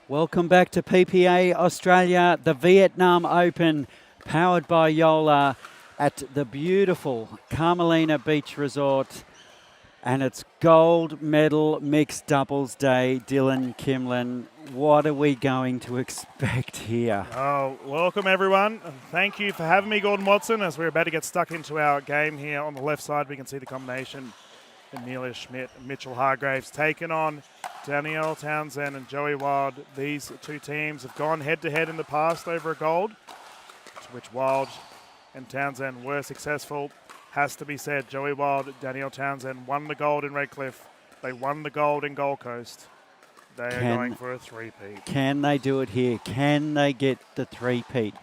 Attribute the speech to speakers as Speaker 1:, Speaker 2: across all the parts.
Speaker 1: Welcome back to PPA Australia, the Vietnam Open, powered by JOOLA at the beautiful Carmelina Beach Resort. And it's gold medal mixed doubles day. Dylan Kimlin, what are we going to expect here?
Speaker 2: Oh, welcome everyone. Thank you for having me, Gordon Watson. As we're about to get stuck into our game here on the left side, we can see the combination. Amelia Schmidt and Mitchell Hargreaves taking on Danielle Townsend and Joey Wild. These two teams have gone head-to-head in the past over a gold, to which Wild and Townsend were successful. Has to be said, Joey Wild, Danielle Townsend won the gold in Redcliffe. They won the gold in Gold Coast. They are going for a three-peat.
Speaker 1: Can they do it here? Can they get the three-peat?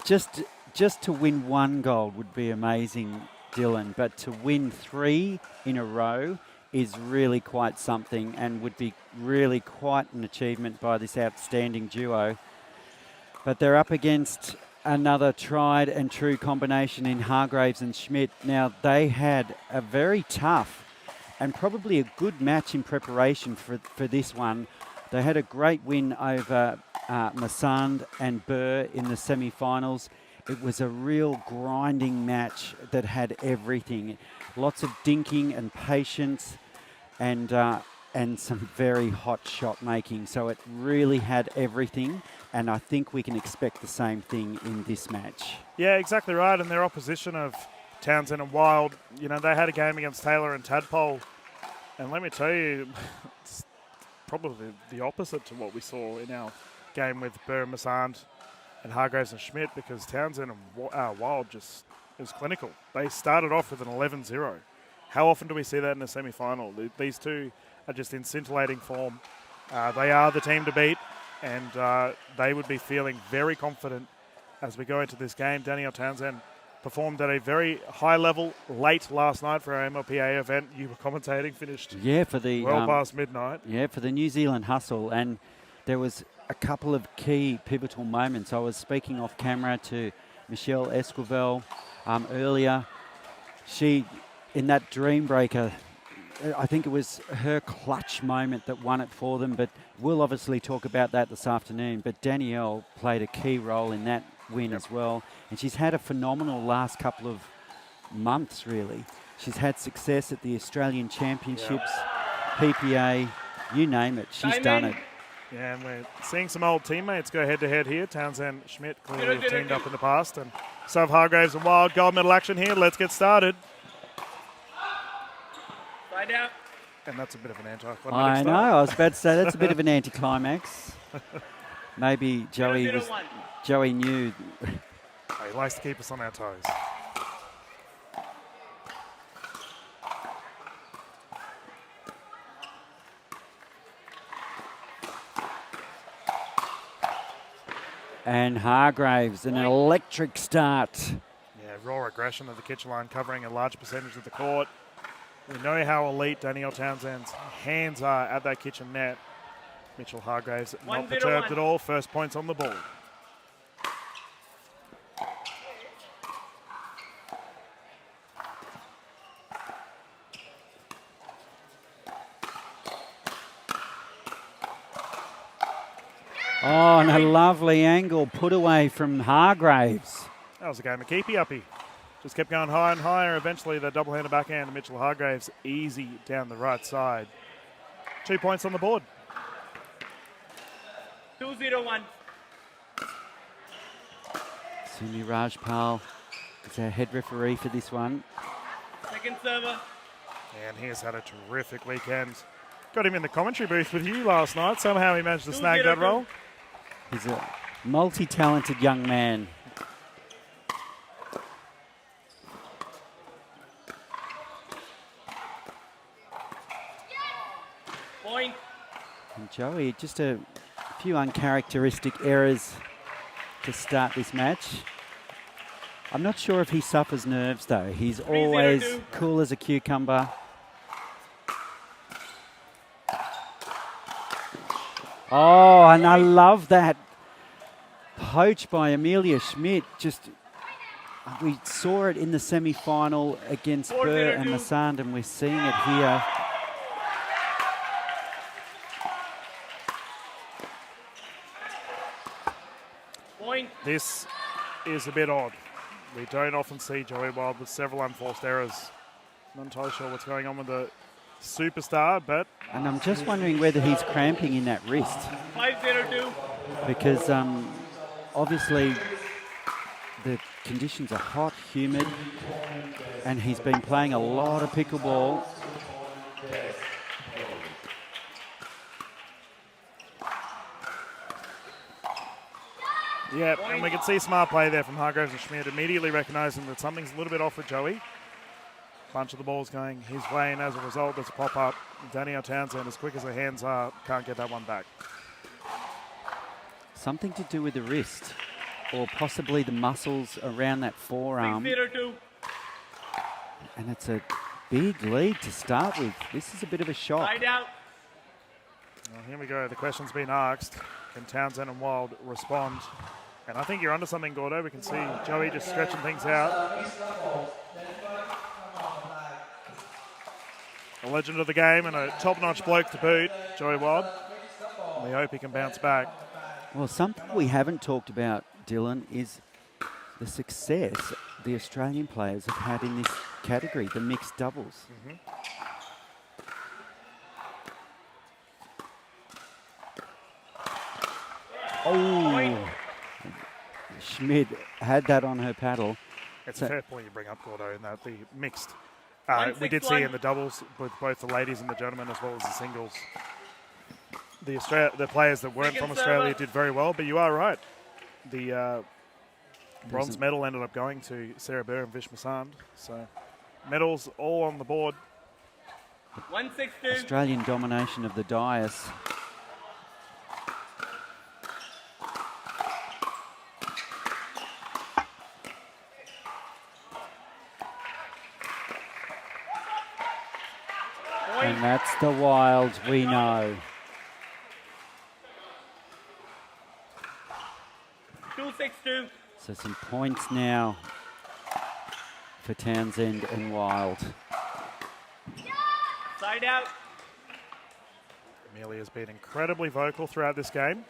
Speaker 1: Just to win one gold would be amazing, Dylan, but to win 3 in a row is really quite something and would be really quite an achievement by this outstanding duo. But they're up against another tried and true combination in Hargreaves and Schmidt. Now, they had a very tough and probably a good match in preparation for this one. They had a great win over Massand and Burr in the semi-finals. It was a real grinding match that had everything. Lots of dinking and patience and some very hot shot making. So it really had everything, and I think we can expect the same thing in this match.
Speaker 2: Yeah, exactly right. And their opposition of Townsend and Wild, you know, they had a game against Taylor and Tadpole. And let me tell you, it's probably the opposite to what we saw in our game with Burr, Massand, and Hargreaves and Schmidt, because Townsend and Wild just is clinical. They started off with an 11-0. How often do we see that in a semi-final? These two are just in scintillating form. They are the team to beat, and they would be feeling very confident as we go into this game. Danielle Townsend performed at a very high level late last night for our MLPA event. You were commentating, finished
Speaker 1: for the
Speaker 2: well past midnight.
Speaker 1: Yeah, for the New Zealand Hustle, and there was a couple of key pivotal moments. I was speaking off camera to Michelle Esquivel earlier. She, in that dream breaker, I think it was her clutch moment that won it for them, but we'll obviously talk about that this afternoon. But Danielle played a key role in that win as well, and she's had a phenomenal last couple of months, really. She's had success at the Australian Championships, PPA, you name it, she's done it.
Speaker 2: Yeah, and we're seeing some old teammates go head-to-head here. Townsend, Schmidt clearly have teamed up in the past. And so have Hargreaves and Wild. Gold medal action here. Let's get started.
Speaker 3: Find out.
Speaker 2: And that's a bit of an anticlimactic
Speaker 1: I know, I was about to say that's a bit of an anticlimax. Maybe Joey knew.
Speaker 2: He likes to keep us on our toes.
Speaker 1: And Hargreaves, an electric start.
Speaker 2: Yeah, raw aggression of the kitchen line, covering a large percentage of the court. We know how elite Danielle Townsend's hands are at that kitchen net. Mitchell Hargreaves not perturbed at all. First points on the board.
Speaker 1: Oh, and a lovely angle put away from Hargreaves.
Speaker 2: That was a game of keepy-uppy. Just kept going higher and higher. Eventually, the double-handed backhand of Mitchell Hargreaves easy down the right side. 2 points on the board.
Speaker 3: 2-0-1.
Speaker 1: Sumi Rajpal is our head referee for this one.
Speaker 3: Second server.
Speaker 2: And he has had a terrific weekend. Got him in the commentary booth with you last night. Somehow he managed to snag that role.
Speaker 1: He's a multi-talented young man.
Speaker 3: Point.
Speaker 1: And Joey, just a few uncharacteristic errors to start this match. I'm not sure if he suffers nerves though. He's always cool as a cucumber. Oh, and I love that poach by Amelia Schmidt. Just, we saw it in the semi-final against Burr and Massand, and we're seeing it here.
Speaker 3: Point.
Speaker 2: This is a bit odd. We don't often see Joey Wild with several unforced errors. Not entirely sure what's going on with the superstar, but
Speaker 1: And I'm just wondering whether he's cramping in that wrist
Speaker 3: 5-0-2.
Speaker 1: because obviously the conditions are hot, humid, and he's been playing a lot of pickleball.
Speaker 2: yeah, and we can see smart play there from Hargreaves and Schmidt, immediately recognising that something's a little bit off with Joey. Bunch of the balls going his way, and as a result, there's a pop-up. Daniel Townsend, as quick as the hands are, can't get that one back.
Speaker 1: Something to do with the wrist or possibly the muscles around that forearm.
Speaker 3: 6-0-2.
Speaker 1: And it's a big lead to start with. This is a bit of a shock.
Speaker 3: Side out.
Speaker 2: Well, here we go. The question's been asked. Can Townsend and Wild respond? And I think you're onto something, Gordo. We can see Joey just stretching things out. A legend of the game and a top-notch bloke to boot, Joey Wild. We hope he can bounce back.
Speaker 1: Well, something we haven't talked about, Dylan, is the success the Australian players have had in this category, the mixed doubles. Oh, Schmidt had that on her paddle.
Speaker 2: It's a fair point you bring up, Gordo, in that the mixed.
Speaker 3: 1-6-1.
Speaker 2: We did see in the doubles with both the ladies and the gentlemen as well as the singles. The players that weren't
Speaker 3: Second
Speaker 2: from Australia
Speaker 3: server.
Speaker 2: did very well, but you are right. The bronze medal ended up going to Sarah Burr and Vish Masand. So medals all on the board.
Speaker 3: 1-6-2.
Speaker 1: Australian domination of the dais.
Speaker 3: Point.
Speaker 1: And that's the Wild we know.
Speaker 3: 2-6-2.
Speaker 1: So some points now for Townsend and Wild.
Speaker 3: Side out.
Speaker 2: Amelia's been incredibly vocal throughout this game.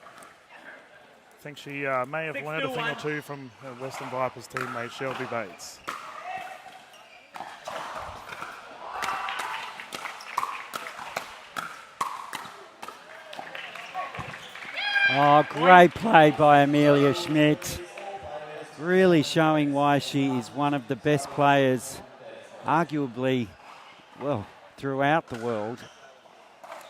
Speaker 2: I think she may have learned a thing or
Speaker 3: 6-2-1.
Speaker 2: two from her Western Vipers teammate Shelby Bates.
Speaker 1: Oh, great play by Amelia Schmidt. Really showing why she is one of the best players, arguably, well, throughout the world.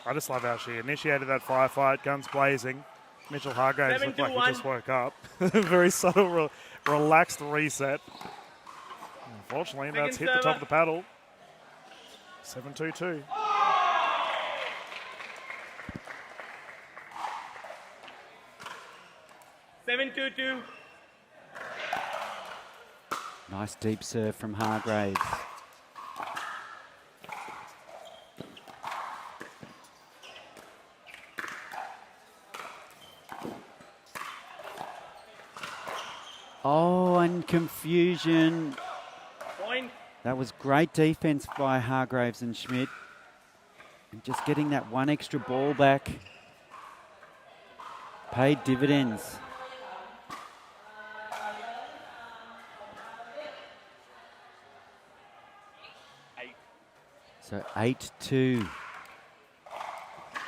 Speaker 2: I just love how she initiated that firefight, guns blazing. Mitchell Hargreaves looked like he
Speaker 3: 7-2-1.
Speaker 2: just woke up. Very subtle, relaxed reset. Unfortunately, that's hit the top of the paddle. 7-2-2.
Speaker 3: Seven 2-2.
Speaker 1: Nice deep serve from Hargreaves. Oh, and confusion.
Speaker 3: Point.
Speaker 1: That was great defense by Hargreaves and Schmidt. And just getting that one extra ball back paid dividends. So 8-2.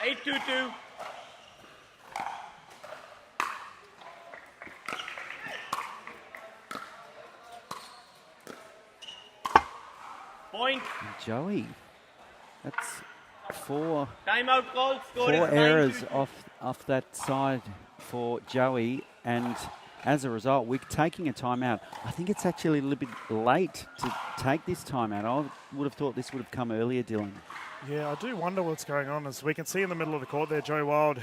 Speaker 3: 8-2-2. Point.
Speaker 1: And Joey, that's four
Speaker 3: Timeout call. Score is
Speaker 1: errors
Speaker 3: 9-2-2.
Speaker 1: off that side for Joey, and as a result, we're taking a timeout. I think it's actually a little bit late to take this timeout. I would have thought this would have come earlier, Dylan.
Speaker 2: Yeah, I do wonder what's going on. As we can see in the middle of the court there, Joey Wild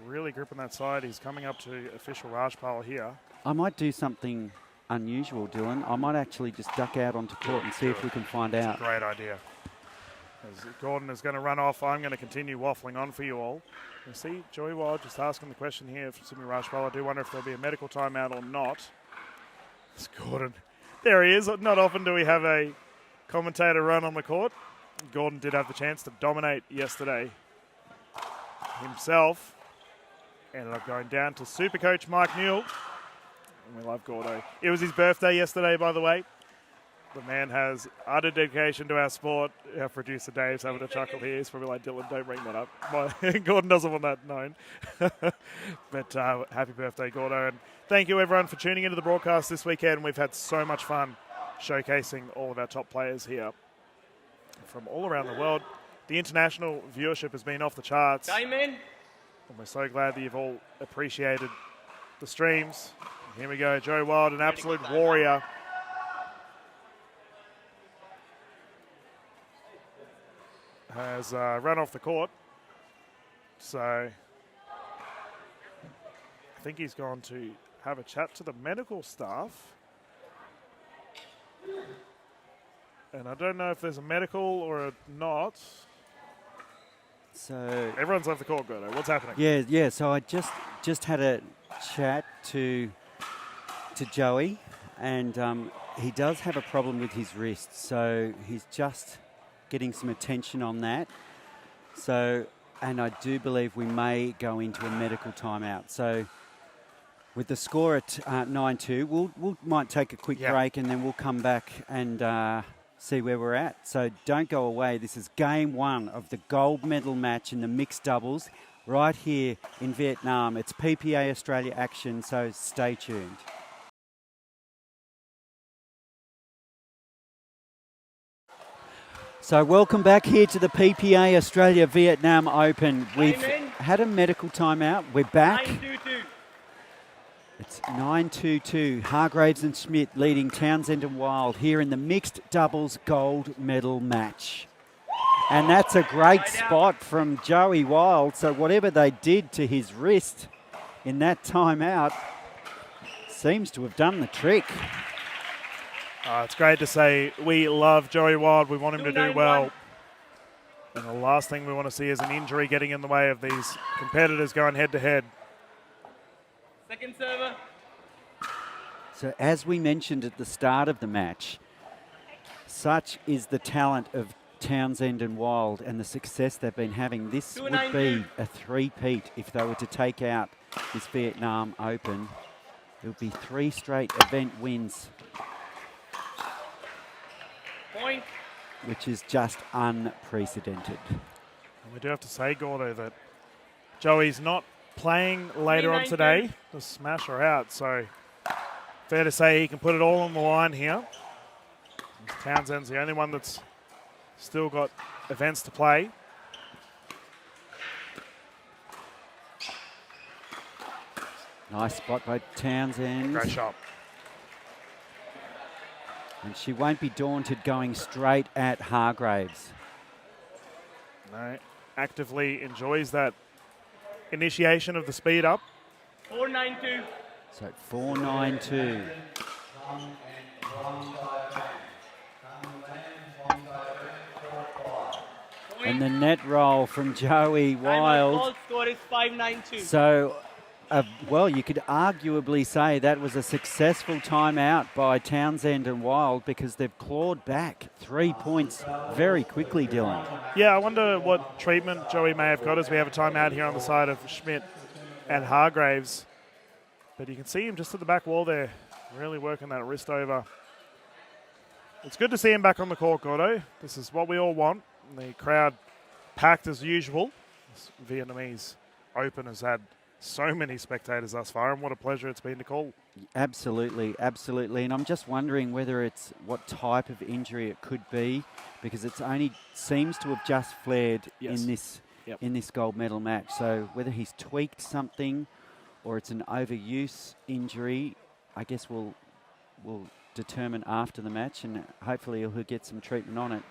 Speaker 2: really gripping that side. He's coming up to official Rajpal here.
Speaker 1: I might do something unusual, Dylan. I might actually just duck out onto court and see if we can find out.
Speaker 2: Great idea. As Gordon is going to run off, I'm going to continue waffling on for you all. You see Joey Wild just asking the question here from Simi Rajpal. I do wonder if there'll be a medical timeout or not. It's Gordon. There he is. Not often do we have a commentator run on the court. Gordon did have the chance to dominate yesterday himself. Ended up going down to Supercoach Mike Newell. And we love Gordo. It was his birthday yesterday, by the way. The man has utter dedication to our sport. Our producer Dave's having a chuckle here. He's probably like, Dylan, don't bring that up. Gordon doesn't want that known. But happy birthday, Gordo. And thank you, everyone, for tuning into the broadcast this weekend. We've had so much fun showcasing all of our top players here from all around the world. The international viewership has been off the charts.
Speaker 3: Time in.
Speaker 2: And we're so glad that you've all appreciated the streams. Here we go, Joe Wild, an absolute warrior. Has run off the court. So I think he's gone to have a chat to the medical staff. And I don't know if there's a medical or a not.
Speaker 1: So
Speaker 2: Everyone's left the court, Gordo. What's happening?
Speaker 1: yeah. So I just had a chat to Joey, and he does have a problem with his wrist. So he's just getting some attention on that. So, and I do believe we may go into a medical timeout. So with the score at 9-2, we'll might take a quick break, and then we'll come back and see where we're at. So don't go away. This is game one of the gold medal match in the mixed doubles right here in Vietnam. It's PPA Australia action, so stay tuned. So welcome back here to the PPA Australia Vietnam Open. We've had a medical timeout. We're back.
Speaker 3: 9-2-2.
Speaker 1: It's 9-2-2. Hargreaves and Schmidt leading Townsend and Wild here in the mixed doubles gold medal match. And that's a great spot from Joey Wild. So whatever they did to his wrist in that timeout seems to have done the trick.
Speaker 2: It's great to say we love Joey Wild. We want him to do well. And the last thing we want to see is an injury getting in the way of these competitors going head-to-head.
Speaker 3: Second server.
Speaker 1: So as we mentioned at the start of the match, such is the talent of Townsend and Wild and the success they've been having. This would be a three-peat if they were to take out this Vietnam Open. It would be 3 straight event wins,
Speaker 3: Point.
Speaker 1: which is just unprecedented.
Speaker 2: And we do have to say, Gordo, that Joey's not playing later on today to smash her out. So fair to say he can put it all on the line here. Townsend's the only one that's still got events to play.
Speaker 1: Nice spot by Townsend.
Speaker 2: Great shot.
Speaker 1: And she won't be daunted going straight at Hargreaves.
Speaker 2: No, actively enjoys that initiation of the speed up.
Speaker 3: 4-9-2.
Speaker 1: So 4-9-2. And the net roll from Joey Wild.
Speaker 3: All score is 5-9-2.
Speaker 1: So, well, you could arguably say that was a successful timeout by Townsend and Wild because they've clawed back 3 points very quickly, Dylan.
Speaker 2: Yeah, I wonder what treatment Joey may have got as we have a timeout here on the side of Schmidt and Hargreaves. But you can see him just at the back wall there, really working that wrist over. It's good to see him back on the court, Gordo. This is what we all want. The crowd packed as usual. This Vietnamese Open has had so many spectators thus far, and what a pleasure it's been to call.
Speaker 1: Absolutely, absolutely. And I'm just wondering whether it's what type of injury it could be, because it's only seems to have just flared in this gold medal match. So whether he's tweaked something or it's an overuse injury, I guess we'll determine after the match, and hopefully he'll get some treatment on it.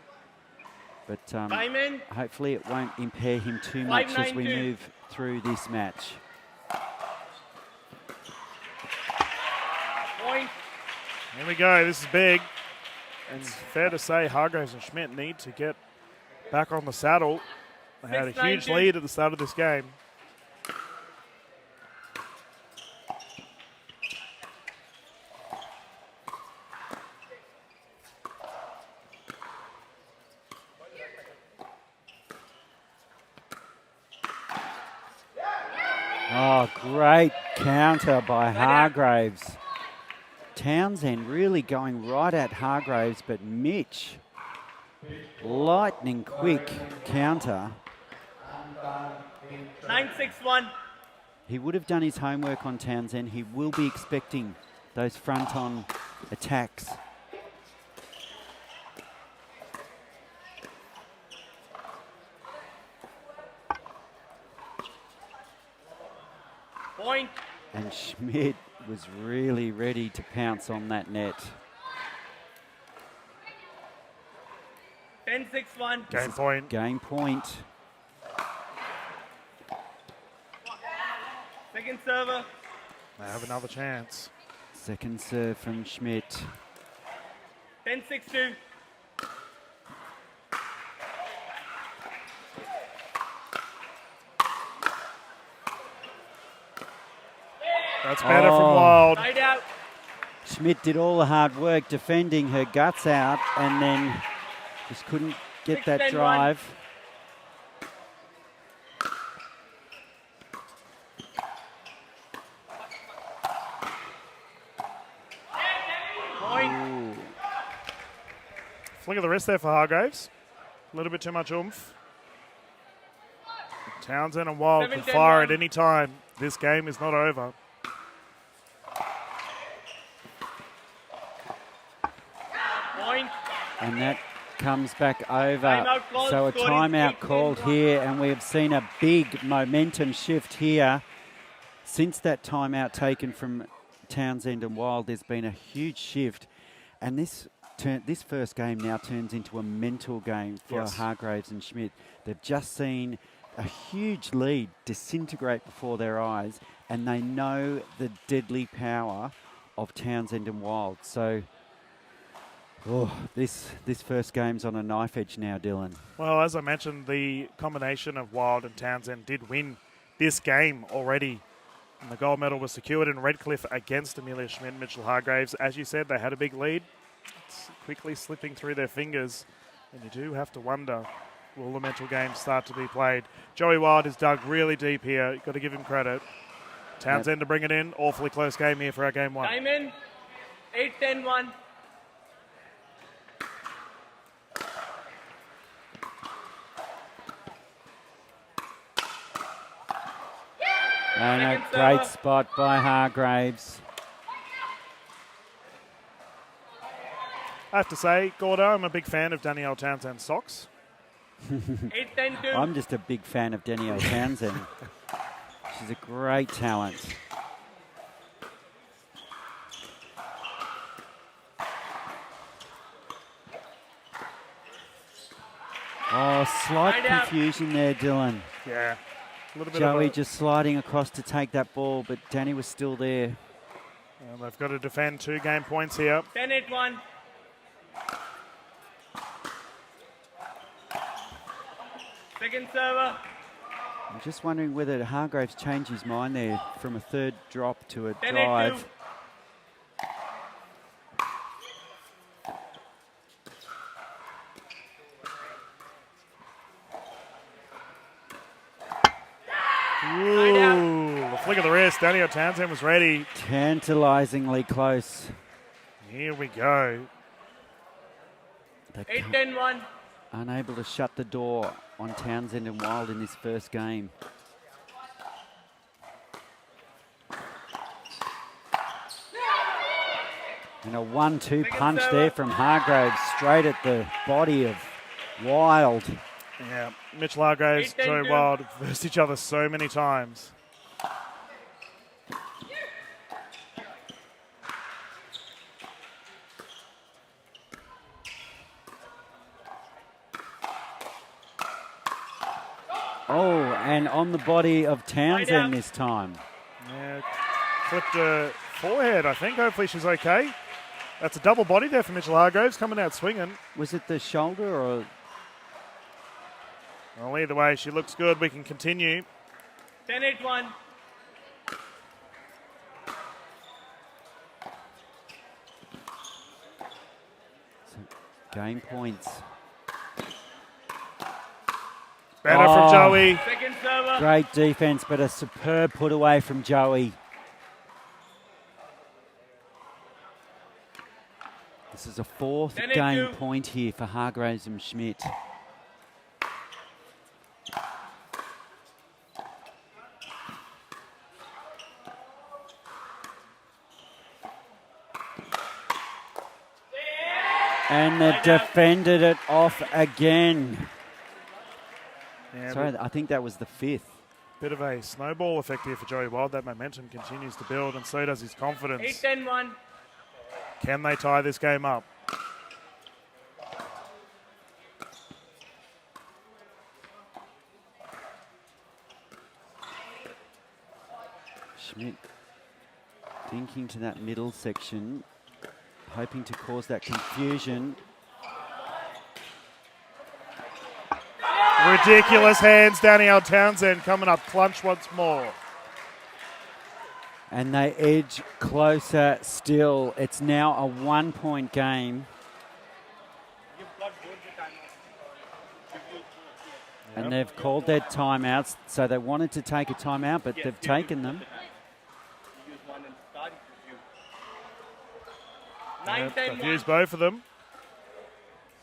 Speaker 1: But hopefully it won't impair him too much as we move through this match.
Speaker 3: Point.
Speaker 2: Here we go. This is big. And fair to say, Hargreaves and Schmidt need to get back on the saddle. They had a huge lead at the start of this game.
Speaker 1: Oh, great counter by Hargreaves. Townsend really going right at Hargreaves, but Mitch, lightning quick counter.
Speaker 3: 9-6-1.
Speaker 1: He would have done his homework on Townsend. He will be expecting those front-on attacks.
Speaker 3: Point.
Speaker 1: And Schmidt was really ready to pounce on that net.
Speaker 3: 10-6-1.
Speaker 2: Game point.
Speaker 1: Game point.
Speaker 3: Second server.
Speaker 2: They have another chance.
Speaker 1: Second serve from Schmidt.
Speaker 3: 10-6-2.
Speaker 2: That's better from
Speaker 1: Oh.
Speaker 2: Wild.
Speaker 3: Side out.
Speaker 1: Schmidt did all the hard work defending her guts out and then just couldn't get that
Speaker 3: 6-10-1.
Speaker 1: drive.
Speaker 3: Point.
Speaker 1: Ooh.
Speaker 2: Flick of the wrist there for Hargreaves. A little bit too much oomph. Townsend and Wild can
Speaker 3: 7-10-1.
Speaker 2: fire at any time. This game is not over.
Speaker 3: Point.
Speaker 1: And that comes back over.
Speaker 3: Timeout called,
Speaker 1: So a
Speaker 3: scoring
Speaker 1: timeout
Speaker 3: 8-10-1.
Speaker 1: called here, and we have seen a big momentum shift here. Since that timeout taken from Townsend and Wild, there's been a huge shift. And this first game now turns into a mental game for
Speaker 2: Yes.
Speaker 1: Hargreaves and Schmidt. They've just seen a huge lead disintegrate before their eyes, and they know the deadly power of Townsend and Wild. So, this first game's on a knife edge now, Dylan.
Speaker 2: Well, as I mentioned, the combination of Wild and Townsend did win this game already. And the gold medal was secured in Redcliffe against Amelia Schmidt and Mitchell Hargreaves. As you said, they had a big lead. It's quickly slipping through their fingers. And you do have to wonder, will the mental game start to be played? Joey Wild is dug really deep here. You've got to give him credit. Townsend to bring it in. Awfully close game here for our game one.
Speaker 3: Time in. 8-10-1.
Speaker 1: And a
Speaker 3: Second
Speaker 1: great
Speaker 3: server.
Speaker 1: spot by Hargreaves.
Speaker 2: I have to say, Gordo, I'm a big fan of Danielle Townsend's socks.
Speaker 3: 8-10-2.
Speaker 1: I'm just a big fan of Danielle Townsend. She's a great talent. Oh, slight
Speaker 3: Side out.
Speaker 1: confusion there, Dylan.
Speaker 2: Yeah. A little bit
Speaker 1: Joey
Speaker 2: of a,
Speaker 1: just sliding across to take that ball, but Danny was still there.
Speaker 2: and they've got to defend 2 game points here.
Speaker 3: 10-8-1. Second server.
Speaker 1: I'm just wondering whether Hargreaves changed his mind there from a third drop to a
Speaker 3: 10-8-2.
Speaker 1: drive.
Speaker 2: Ooh, a flick of the wrist. Danielle Townsend was ready.
Speaker 1: Tantalizingly close.
Speaker 2: Here we go.
Speaker 1: They can't-
Speaker 3: 8-10-1.
Speaker 1: unable to shut the door on Townsend and Wild in this first game. And a 1-2 punch there from Hargreaves, straight at the body of Wild.
Speaker 2: Yeah, Mitchell Hargreaves,
Speaker 3: 8-10-2.
Speaker 2: Joey Wild versed each other so many times.
Speaker 1: Oh, and on the body of
Speaker 3: out.
Speaker 1: Townsend this time.
Speaker 2: Yeah, flipped her forehead, I think. Hopefully she's okay. That's a double body there for Mitchell Hargreaves, coming out swinging.
Speaker 1: Was it the shoulder or?
Speaker 2: Well, either way, she looks good. We can continue.
Speaker 3: 10-8-1.
Speaker 1: Game points.
Speaker 2: Better
Speaker 1: Oh.
Speaker 2: from Joey.
Speaker 3: Second server.
Speaker 1: Great defense, but a superb put away from Joey. This is a fourth
Speaker 3: 10-2.
Speaker 1: game point here for Hargreaves and Schmidt. And they've defended it off again.
Speaker 2: Yeah,
Speaker 1: Sorry, I think that was the fifth.
Speaker 2: bit of a snowball effect here for Joey Wild. That momentum continues to build, and so does his confidence.
Speaker 3: 8-10-1.
Speaker 2: Can they tie this game up?
Speaker 1: Schmidt thinking to that middle section, hoping to cause that confusion.
Speaker 2: Ridiculous hands, Danielle Townsend coming up clutch once more.
Speaker 1: And they edge closer still. It's now a 1-point game. And they've called their timeouts, so they wanted to take a timeout, but they've taken them.
Speaker 2: They've used both of them.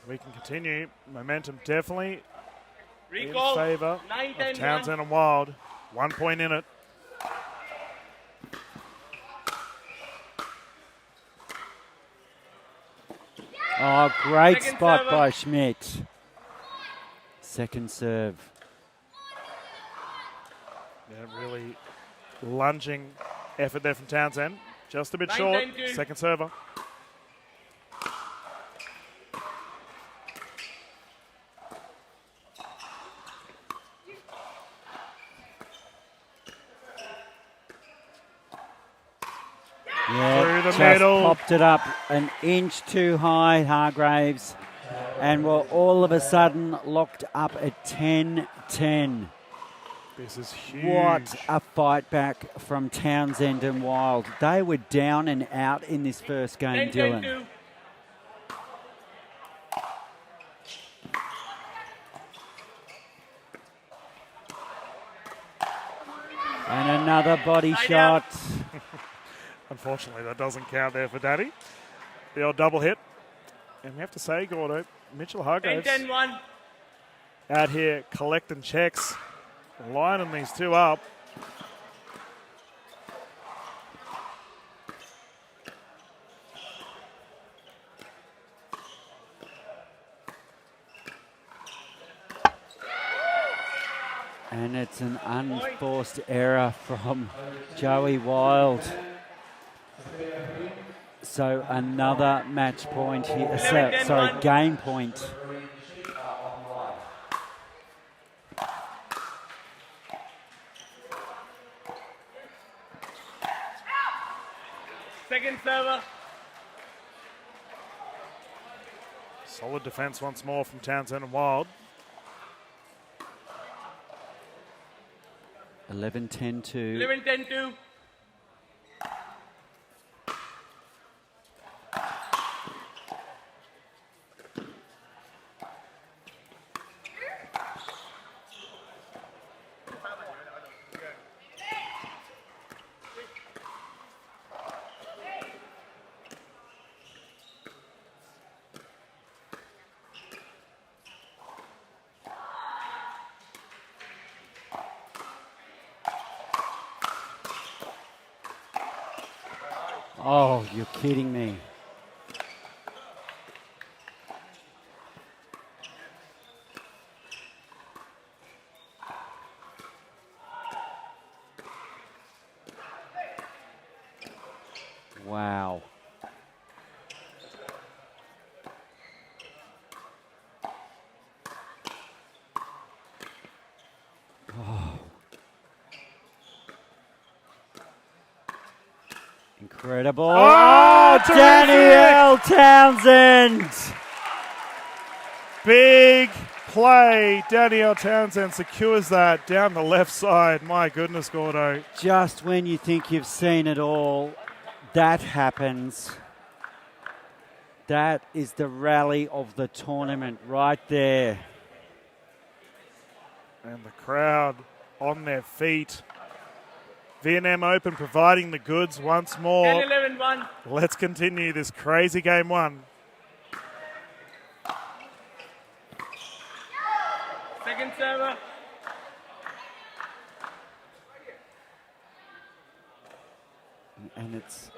Speaker 2: We can continue. Momentum definitely in favour of Townsend and Wild. 1 point in it.
Speaker 1: Oh, great
Speaker 3: Second
Speaker 1: spot
Speaker 3: server.
Speaker 1: by Schmidt. Second serve.
Speaker 2: Yeah, really lunging effort there from Townsend. Just a bit short.
Speaker 3: 9-10-2.
Speaker 2: Second server.
Speaker 1: Yeah,
Speaker 2: Through the
Speaker 1: just
Speaker 2: middle.
Speaker 1: popped it up an inch too high, Hargreaves. And we're all of a sudden locked up at 10-10.
Speaker 2: This is huge.
Speaker 1: What a fight back from Townsend and Wild. They were down and out in this first game, Dylan.
Speaker 3: 10-2.
Speaker 1: And another body
Speaker 3: Line
Speaker 1: shot.
Speaker 2: Unfortunately, that doesn't count there for Daddy. The old double hit. And we have to say, Gordo, Mitchell Hargreaves
Speaker 3: 10-1.
Speaker 2: out here collecting checks, lining these two up.
Speaker 1: And it's an unforced error from Joey Wild. So another match point here. Sorry, game point.
Speaker 3: Second server.
Speaker 2: Solid defense once more from Townsend and Wild.
Speaker 1: 11-10-2.
Speaker 3: 11-10-2.
Speaker 1: Oh, you're kidding me. Wow. Oh. Incredible.
Speaker 2: Oh, terrific!
Speaker 1: Danielle Townsend.
Speaker 2: Big play. Danielle Townsend secures that down the left side. My goodness, Gordo.
Speaker 1: Just when you think you've seen it all, that happens. That is the rally of the tournament right there.
Speaker 2: And the crowd on their feet. Vietnam Open providing the goods once more.
Speaker 3: 10-11-1.
Speaker 2: Let's continue this crazy game one.
Speaker 3: Second server.
Speaker 1: And it's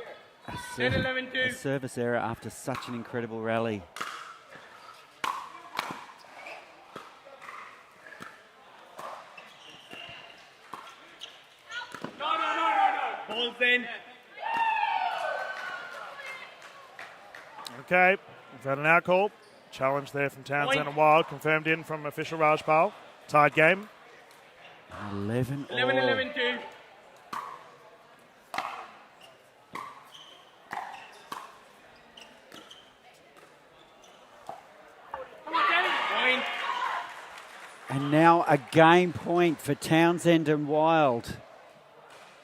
Speaker 1: a,
Speaker 3: 10-11-2.
Speaker 1: a service error after such an incredible rally.
Speaker 3: Balls in.
Speaker 2: Okay, we've had an out call. Challenge there from Townsend and Wild, confirmed in from official Rajpal. Tied game.
Speaker 1: 11 all.
Speaker 3: 11-11-2. Point.
Speaker 1: And now a game point for Townsend and Wild.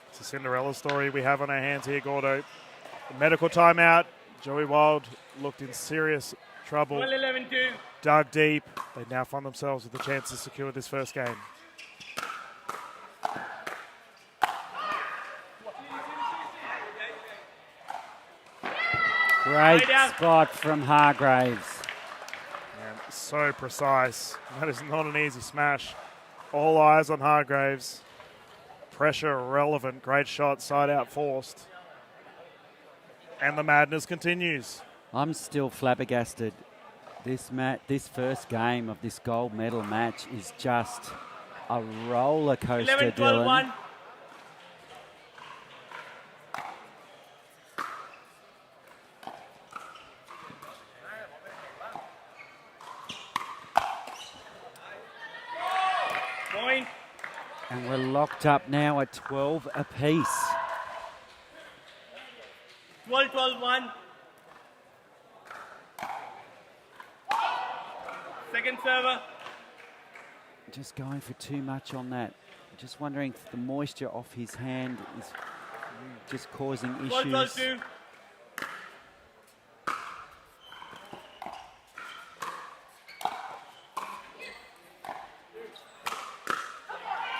Speaker 2: It's a Cinderella story we have on our hands here, Gordo. The medical timeout. Joey Wild looked in serious trouble.
Speaker 3: 12-11-2.
Speaker 2: Dug deep. They now find themselves with the chance to secure this first game.
Speaker 1: Great
Speaker 3: Right out.
Speaker 1: spot from Hargreaves.
Speaker 2: And so precise. That is not an easy smash. All eyes on Hargreaves. Pressure relevant. Great shot. Side out forced. And the madness continues.
Speaker 1: I'm still flabbergasted. This first game of this gold medal match is just a roller coaster,
Speaker 3: 11-12-1.
Speaker 1: Dylan.
Speaker 3: Point.
Speaker 1: And we're locked up now at 12 apiece.
Speaker 3: 12-12-1. Second server.
Speaker 1: Just going for too much on that. Just wondering if the moisture off his hand is just causing issues.
Speaker 3: 12-12-2.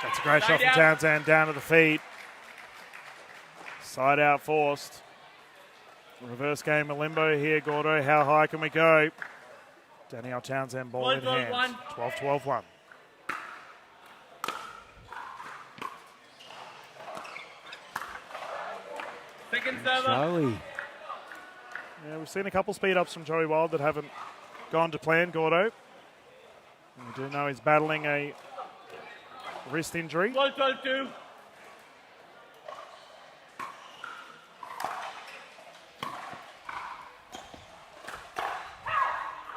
Speaker 2: That's a great shot
Speaker 3: Side
Speaker 2: from
Speaker 3: out.
Speaker 2: Townsend down to the feet. Side out forced. Reverse game of limbo here, Gordo. How high can we go? Danielle Townsend ball in
Speaker 3: 12-12-1.
Speaker 2: hand. 12-12-1.
Speaker 3: Second server.
Speaker 1: Joey.
Speaker 2: Yeah, we've seen a couple speed ups from Joey Wild that haven't gone to plan, Gordo. And we do know he's battling a wrist injury.
Speaker 3: 12-12-2.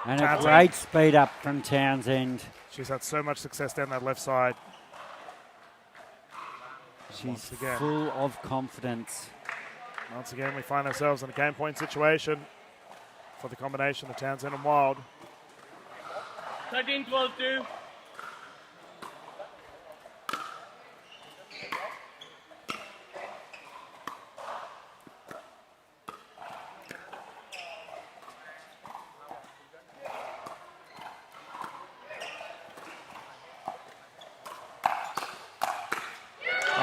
Speaker 1: And a
Speaker 2: Townsend.
Speaker 1: great speed up from Townsend.
Speaker 2: She's had so much success down that left side.
Speaker 1: She's
Speaker 2: Once again.
Speaker 1: full of confidence.
Speaker 2: Once again, we find ourselves in a game point situation for the combination of Townsend and Wild.
Speaker 3: 13-12-2.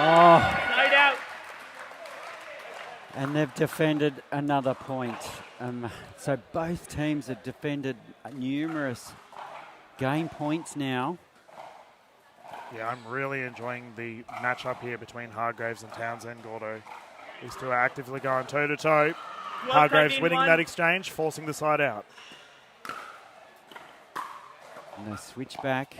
Speaker 1: Oh,
Speaker 3: Side out.
Speaker 1: and they've defended another point. So both teams have defended numerous game points now.
Speaker 2: Yeah, I'm really enjoying the matchup here between Hargreaves and Townsend, Gordo. These two are actively going toe-to-toe. Hargreaves winning
Speaker 3: 13-1.
Speaker 2: that exchange, forcing the side out.
Speaker 1: And they switch back.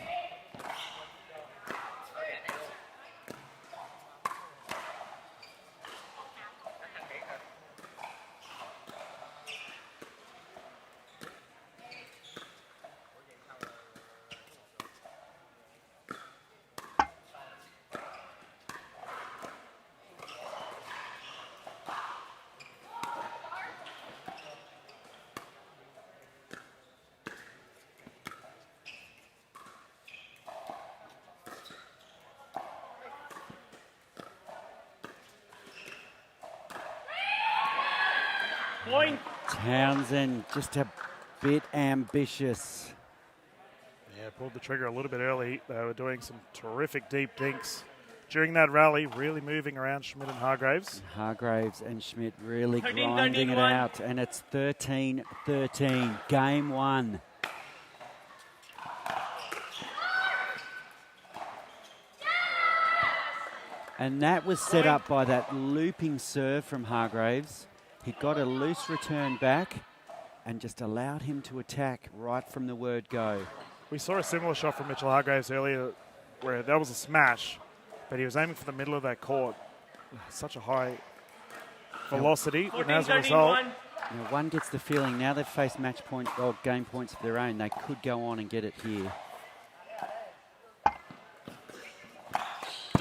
Speaker 3: Point.
Speaker 1: Townsend just a bit ambitious.
Speaker 2: Yeah, pulled the trigger a little bit early. They were doing some terrific deep dinks during that rally, really moving around Schmidt and Hargreaves.
Speaker 1: Hargreaves and Schmidt really
Speaker 3: 13-13-1.
Speaker 1: grinding it out, and it's 13-13, game one. And that was set up by that looping serve from Hargreaves. He got a loose return back and just allowed him to attack right from the word go.
Speaker 2: We saw a similar shot from Mitchell Hargreaves earlier where that was a smash, but he was aiming for the middle of that court. Such a high velocity, and as a result...
Speaker 1: Now one gets the feeling now they've faced match point or game points of their own, they could go on and get it here.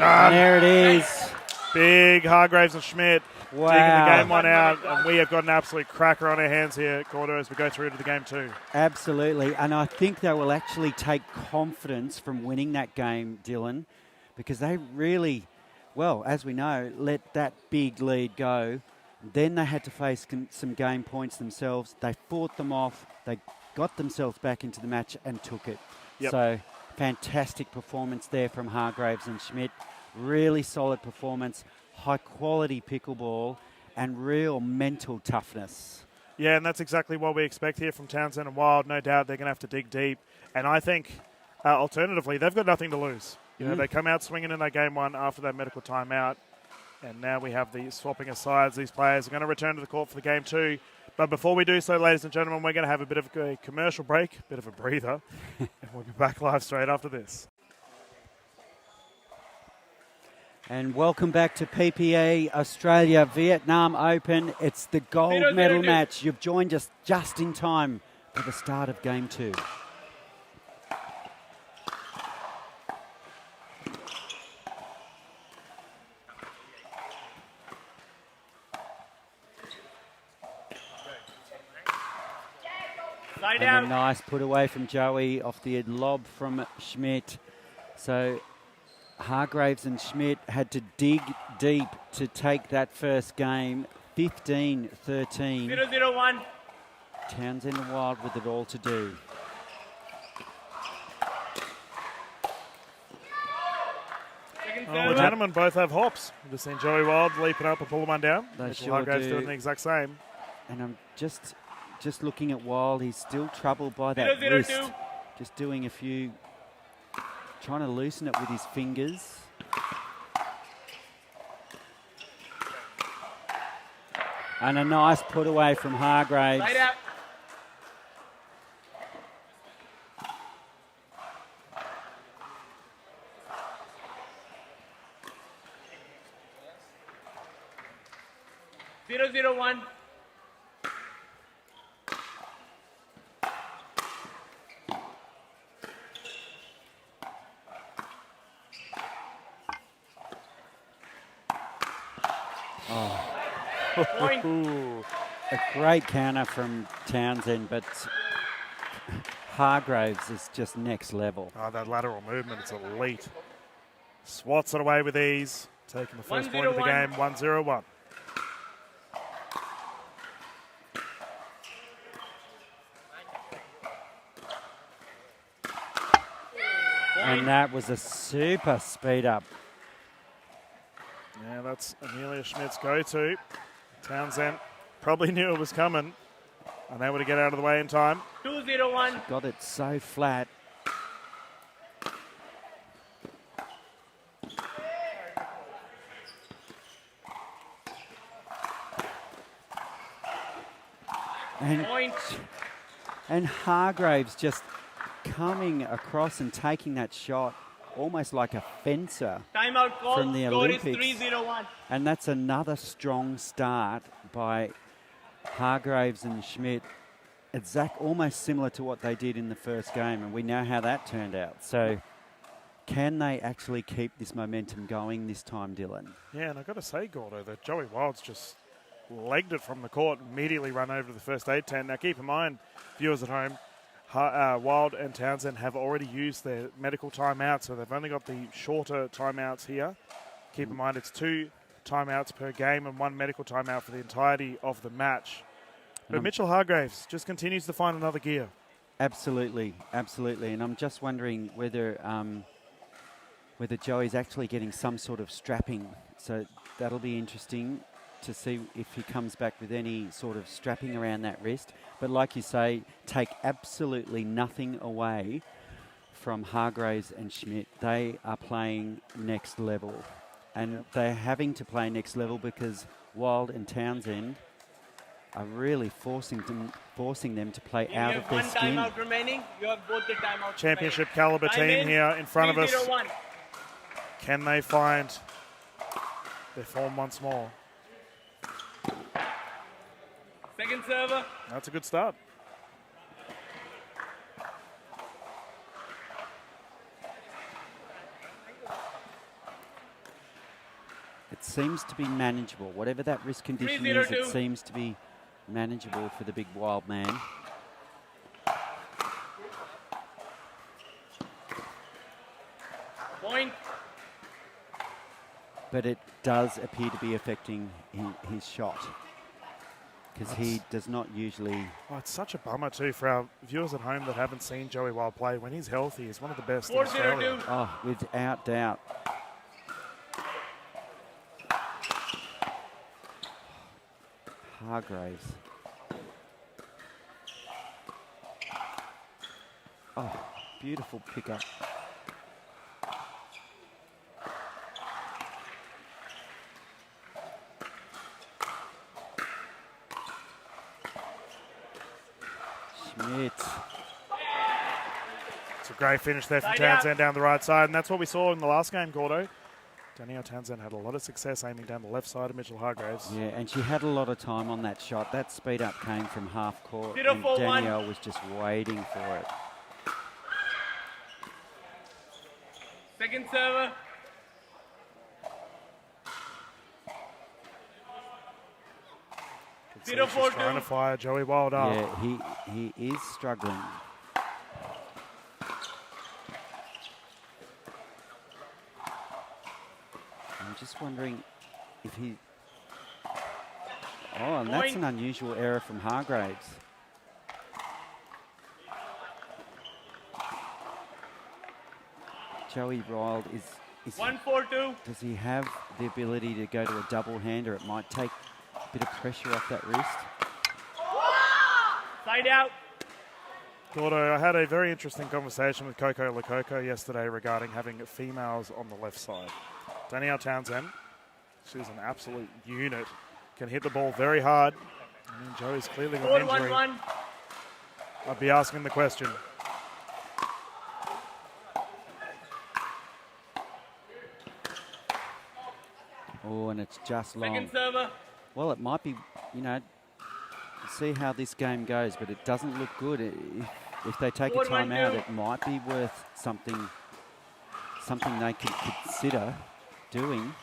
Speaker 1: And there it is.
Speaker 2: Big Hargreaves and Schmidt
Speaker 1: Wow.
Speaker 2: digging the game one out, and we have got an absolute cracker on our hands here, Gordo, as we go through to the game two.
Speaker 1: Absolutely, and I think they will actually take confidence from winning that game, Dylan, because they really, well, as we know, let that big lead go. Then they had to face some game points themselves. They fought them off. They got themselves back into the match and took it.
Speaker 2: Yep.
Speaker 1: So fantastic performance there from Hargreaves and Schmidt. Really solid performance, high quality pickleball and real mental toughness.
Speaker 2: Yeah, and that's exactly what we expect here from Townsend and Wild. No doubt they're going to have to dig deep. And I think, alternatively, they've got nothing to lose. You know, they come out swinging in that game one after that medical timeout. And now we have the swapping of sides. These players are going to return to the court for the game two. But before we do so, ladies and gentlemen, we're going to have a bit of a commercial break, a bit of a breather. And we'll be back live straight after this.
Speaker 1: And welcome back to PPA Australia Vietnam Open. It's the gold medal match. You've joined us just in time for the start of game two. And a nice put away from Joey off the lob from Schmidt. So Hargreaves and Schmidt had to dig deep to take that first game. 15-13.
Speaker 3: 0-0-1.
Speaker 1: Townsend and Wild with it all to do.
Speaker 2: Oh, the gentlemen both have hops. We've just seen Joey Wild leaping up and pulling one down.
Speaker 1: They
Speaker 2: Mitchell
Speaker 1: sure
Speaker 2: Hargreaves
Speaker 1: do.
Speaker 2: doing the exact same.
Speaker 1: And I'm just looking at Wild. He's still troubled by that
Speaker 3: 0-0-2.
Speaker 1: wrist. Just doing a few, trying to loosen it with his fingers. And a nice put away from Hargreaves.
Speaker 3: Right out. Zero, zero, one. Point.
Speaker 1: A great counter from Townsend, but Hargreaves is just next level.
Speaker 2: Oh, that lateral movement is elite. Swats it away with ease, taking the first point of the game, 1-0-1.
Speaker 1: And that was a super speed up.
Speaker 2: Yeah, that's Amelia Schmidt's go-to. Townsend probably knew it was coming. Unable to get out of the way in time.
Speaker 3: 2-0-1.
Speaker 1: Got it so flat.
Speaker 3: Point.
Speaker 1: And Hargreaves just coming across and taking that shot almost like a fencer
Speaker 3: Timeout call.
Speaker 1: from the
Speaker 3: Score is
Speaker 1: Olympics.
Speaker 3: 3-0-1.
Speaker 1: And that's another strong start by Hargreaves and Schmidt. It's almost similar to what they did in the first game, and we know how that turned out. So can they actually keep this momentum going this time, Dylan?
Speaker 2: Yeah, and I've got to say, Gordo, that Joey Wild's just legged it from the court, immediately run over to the first aid tent. Now keep in mind, viewers at home, Wild and Townsend have already used their medical timeout, so they've only got the shorter timeouts here. Keep in mind, it's 2 timeouts per game and 1 medical timeout for the entirety of the match. But Mitchell Hargreaves just continues to find another gear.
Speaker 1: Absolutely, absolutely. And I'm just wondering whether Joey's actually getting some sort of strapping. So that'll be interesting to see if he comes back with any sort of strapping around that wrist. But like you say, take absolutely nothing away from Hargreaves and Schmidt. They are playing next level. And they're having to play next level because Wild and Townsend are really forcing them to play out
Speaker 3: You
Speaker 1: of
Speaker 3: have
Speaker 1: their
Speaker 3: one
Speaker 1: skin.
Speaker 3: timeout remaining. You have both the timeouts.
Speaker 2: Championship caliber
Speaker 3: Time
Speaker 2: team
Speaker 3: in,
Speaker 2: here in front of us.
Speaker 3: 3-0-1.
Speaker 2: Can they find their form once more?
Speaker 3: Second server.
Speaker 2: That's a good start.
Speaker 1: It seems to be manageable. Whatever that risk condition is, it
Speaker 3: 3-0-2.
Speaker 1: seems to be manageable for the big Wild man.
Speaker 3: Point.
Speaker 1: But it does appear to be affecting his shot because he does not usually.
Speaker 2: Oh, it's such a bummer too for our viewers at home that haven't seen Joey Wild play. When he's healthy, he's one of the best in
Speaker 3: 4-0-2.
Speaker 2: Australia.
Speaker 1: Oh, without doubt. Hargreaves. Oh, beautiful pickup. Schmidt.
Speaker 2: It's a great finish there from
Speaker 3: Side out.
Speaker 2: Townsend down the right side, and that's what we saw in the last game, Gordo. Danielle Townsend had a lot of success aiming down the left side of Mitchell Hargreaves.
Speaker 1: Yeah, and she had a lot of time on that shot. That speed up came from half court,
Speaker 3: 0-4-1.
Speaker 1: and Danielle was just waiting for it.
Speaker 3: Second server.
Speaker 2: Can see she's trying to fire Joey Wild up.
Speaker 1: Yeah, he is struggling. I'm just wondering if he. Oh, and that's an unusual error from Hargreaves. Joey Wild is
Speaker 3: 1-4-2.
Speaker 1: does he have the ability to go to a double hander? It might take a bit of pressure off that wrist.
Speaker 3: Side out.
Speaker 2: Gordo, I had a very interesting conversation with Coco Lococo yesterday regarding having females on the left side. Danielle Townsend, she's an absolute unit, can hit the ball very hard. I mean, Joey's clearly got an injury.
Speaker 3: 4-1-1.
Speaker 2: I'd be asking the question.
Speaker 1: Oh, and it's just long.
Speaker 3: Second server.
Speaker 1: Well, it might be, you know, see how this game goes, but it doesn't look good. If they take a
Speaker 3: 4-1-2.
Speaker 1: timeout, it might be worth something they could consider doing.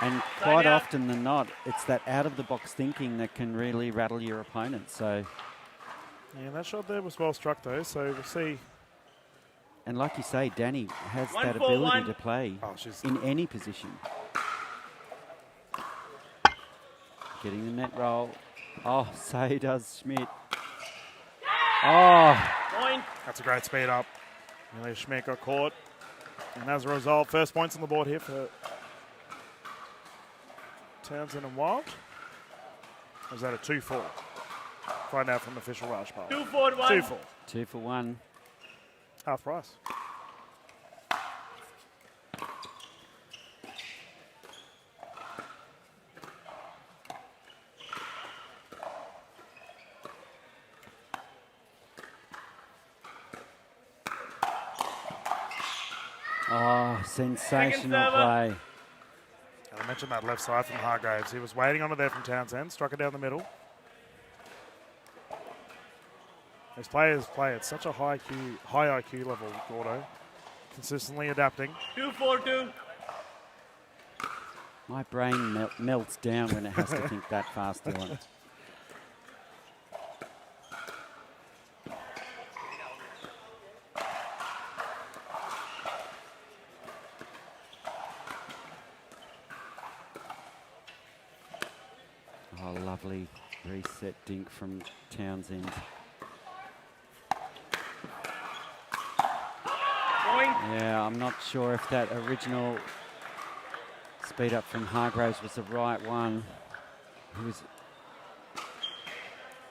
Speaker 1: And quite
Speaker 3: out.
Speaker 1: often than not, it's that out-of-the-box thinking that can really rattle your opponent. So,
Speaker 2: Yeah, that shot there was well struck though, so we'll see.
Speaker 1: and like you say, Danny has that
Speaker 3: 1-4-1.
Speaker 1: ability to play
Speaker 2: Oh, she's
Speaker 1: in any position. Getting the net roll. Oh, so does Schmidt. Oh,
Speaker 3: Point.
Speaker 2: That's a great speed up. Amelia Schmidt got caught. And as a result, first points on the board here for Townsend and Wild. Or is that a 2-4? Find out from official Raj Pal.
Speaker 3: 2-4-1.
Speaker 2: 2-4.
Speaker 1: 2 for 1.
Speaker 2: Half price.
Speaker 1: Oh, sensational
Speaker 3: server.
Speaker 1: play.
Speaker 2: And I mentioned that left side from Hargreaves. He was waiting on it there from Townsend. Struck it down the middle. These players play at such a high IQ level, Gordo. Consistently adapting.
Speaker 3: 2-4-2.
Speaker 1: My brain melts down when it has to think that fast, Dylan. Oh, lovely reset dink from Townsend.
Speaker 3: Point.
Speaker 1: Yeah, I'm not sure if that original speed up from Hargreaves was the right one. He was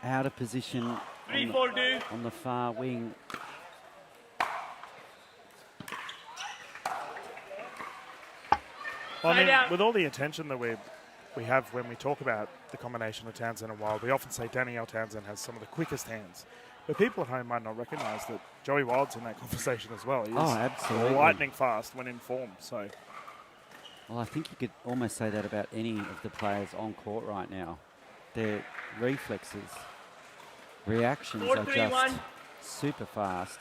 Speaker 1: out of position
Speaker 3: 3-4-2.
Speaker 1: on the far wing.
Speaker 2: Well, I
Speaker 3: Side
Speaker 2: mean,
Speaker 3: out.
Speaker 2: with all the attention that we have when we talk about the combination of Townsend and Wild, we often say Danielle Townsend has some of the quickest hands. But people at home might not recognise that Joey Wild's in that conversation as well. He is
Speaker 1: absolutely.
Speaker 2: lightning fast when in form. So,
Speaker 1: Well, I think you could almost say that about any of the players on court right now. Their reflexes, reactions are
Speaker 3: 4-3-1.
Speaker 1: just super fast.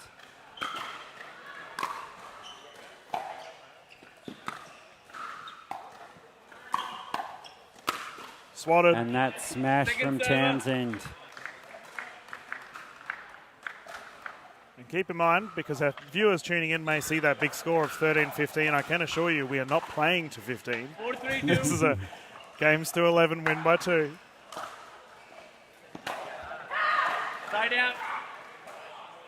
Speaker 2: swatted.
Speaker 1: And that smash
Speaker 3: Second
Speaker 1: from
Speaker 3: server.
Speaker 1: Townsend.
Speaker 2: And keep in mind, because our viewers tuning in may see that big score of 13-15, I can assure you we are not playing to 15.
Speaker 3: 4-3-2.
Speaker 2: This is a games to 11 win by 2.
Speaker 3: Side out.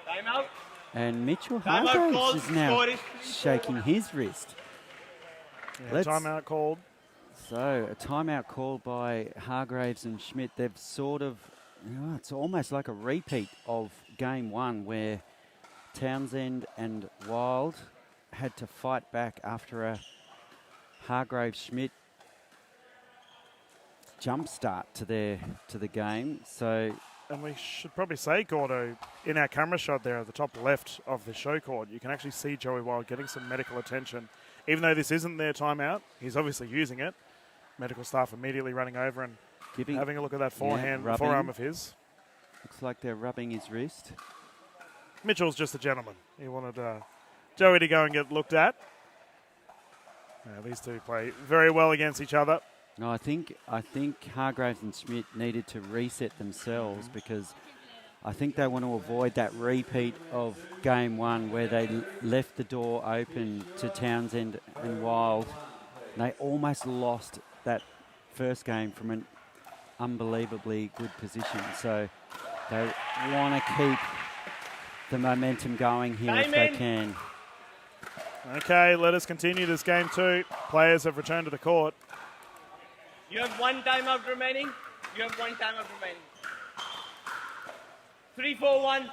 Speaker 3: Time out.
Speaker 1: And Mitchell
Speaker 3: Time out
Speaker 1: Hargreaves
Speaker 3: called.
Speaker 1: is now
Speaker 3: Score is
Speaker 1: shaking his wrist.
Speaker 2: Yeah,
Speaker 1: Let's-
Speaker 2: timeout called.
Speaker 1: So a timeout called by Hargreaves and Schmidt. They've sort of, it's almost like a repeat of game 1 where Townsend and Wild had to fight back after a Hargreaves-Schmidt jump start to the game. So
Speaker 2: And we should probably say, Gordo, in our camera shot there at the top left of the show court, you can actually see Joey Wild getting some medical attention. Even though this isn't their timeout, he's obviously using it. Medical staff immediately running over and having a look at that forearm of his.
Speaker 1: Looks like they're rubbing his wrist.
Speaker 2: Mitchell's just a gentleman. He wanted Joey to go and get looked at. These two play very well against each other.
Speaker 1: No, I think Hargreaves and Schmidt needed to reset themselves because I think they want to avoid that repeat of game 1 where they left the door open to Townsend and Wild. And they almost lost that first game from an unbelievably good position. So they want to keep the momentum going here if they can.
Speaker 2: Okay, let us continue this game 2. Players have returned to the court.
Speaker 3: You have 1 timeout remaining. 3-4-1.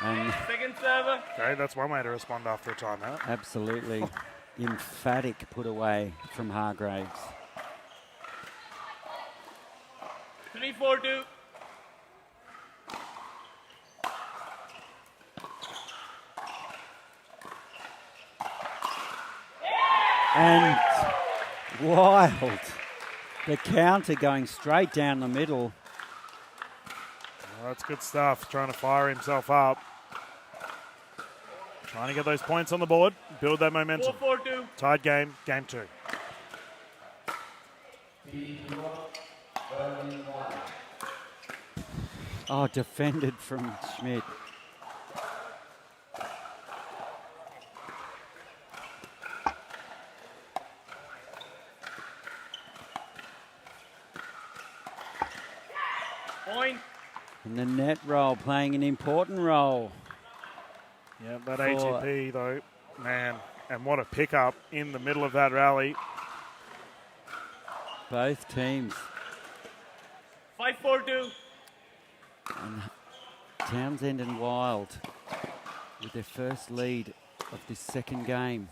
Speaker 1: And
Speaker 3: Second server.
Speaker 2: Okay, that's one way to respond after a timeout.
Speaker 1: absolutely emphatic put away from Hargreaves.
Speaker 3: 3-4-2.
Speaker 1: And Wild. The counter going straight down the middle.
Speaker 2: Oh, that's good stuff. Trying to fire himself up. Trying to get those points on the board. Build that momentum.
Speaker 3: 4-4-2.
Speaker 2: Tied game, game 2.
Speaker 1: Oh, defended from Schmidt.
Speaker 3: Point.
Speaker 1: And the net roll playing an important role.
Speaker 2: Yeah, that ATP though, man, and what a pickup in the middle of that rally.
Speaker 1: Both teams.
Speaker 3: 5-4-2.
Speaker 1: And Townsend and Wild with their first lead of this second game.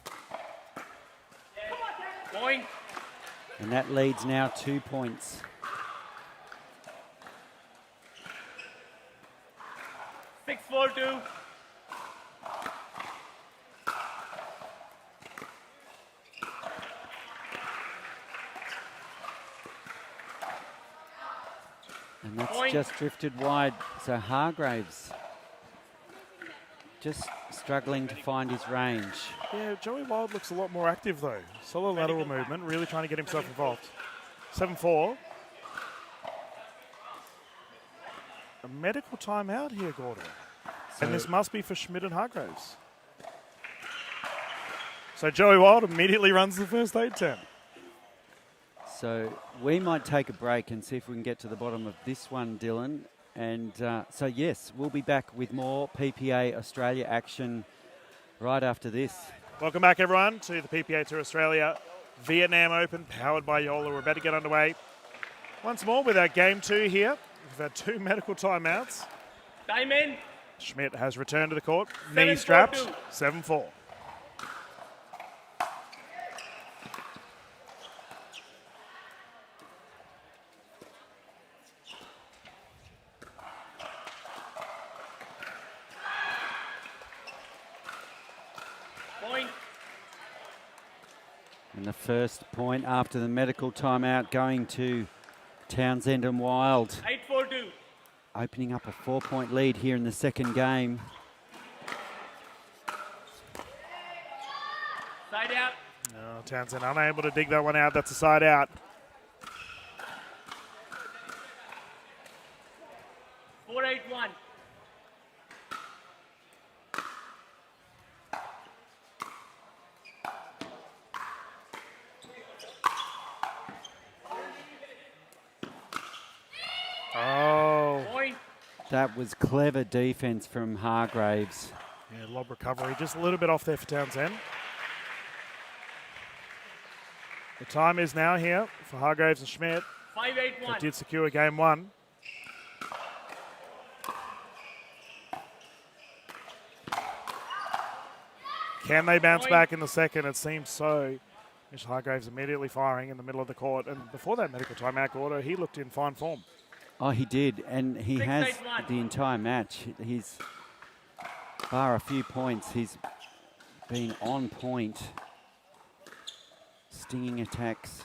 Speaker 3: Point.
Speaker 1: And that leads now 2 points.
Speaker 3: 6-4-2.
Speaker 1: And that's
Speaker 3: Point.
Speaker 1: just drifted wide. So Hargreaves just struggling to find his range.
Speaker 2: Yeah, Joey Wild looks a lot more active though. Solid lateral movement, really trying to get himself involved. 7-4. A medical timeout here, Gordon.
Speaker 1: So
Speaker 2: And this must be for Schmidt and Hargreaves. So Joey Wild immediately runs the first 8-10.
Speaker 1: So we might take a break and see if we can get to the bottom of this one, Dylan. And so, yes, we'll be back with more PPA Australia action right after this.
Speaker 2: Welcome back, everyone, to the PPA Tour Australia Vietnam Open, powered by JOOLA. We're about to get underway once more with our game 2 here. We've had 2 medical timeouts.
Speaker 3: Time in.
Speaker 2: Schmidt has returned to the court.
Speaker 3: 7-4-2.
Speaker 2: Knee strapped. 7-4.
Speaker 3: Point.
Speaker 1: And the first point after the medical timeout going to Townsend and Wild.
Speaker 3: 8-4-2.
Speaker 1: Opening up a 4-point lead here in the second game.
Speaker 3: Side out.
Speaker 2: No, Townsend unable to dig that one out. That's a side out.
Speaker 3: 4-8-1.
Speaker 2: Oh.
Speaker 3: Point.
Speaker 1: That was clever defense from Hargreaves.
Speaker 2: Yeah, lob recovery. Just a little bit off there for Townsend. The time is now here for Hargreaves and Schmidt.
Speaker 3: 5-8-1.
Speaker 2: They did secure game one. Can they bounce back in the second? It seems so. Mitchell Hargreaves immediately firing in the middle of the court. And before that medical timeout, Gordo, he looked in fine form.
Speaker 1: Oh, he did, and he has
Speaker 3: 6-8-1.
Speaker 1: the entire match. He's, bar a few points, he's been on point. Stinging attacks.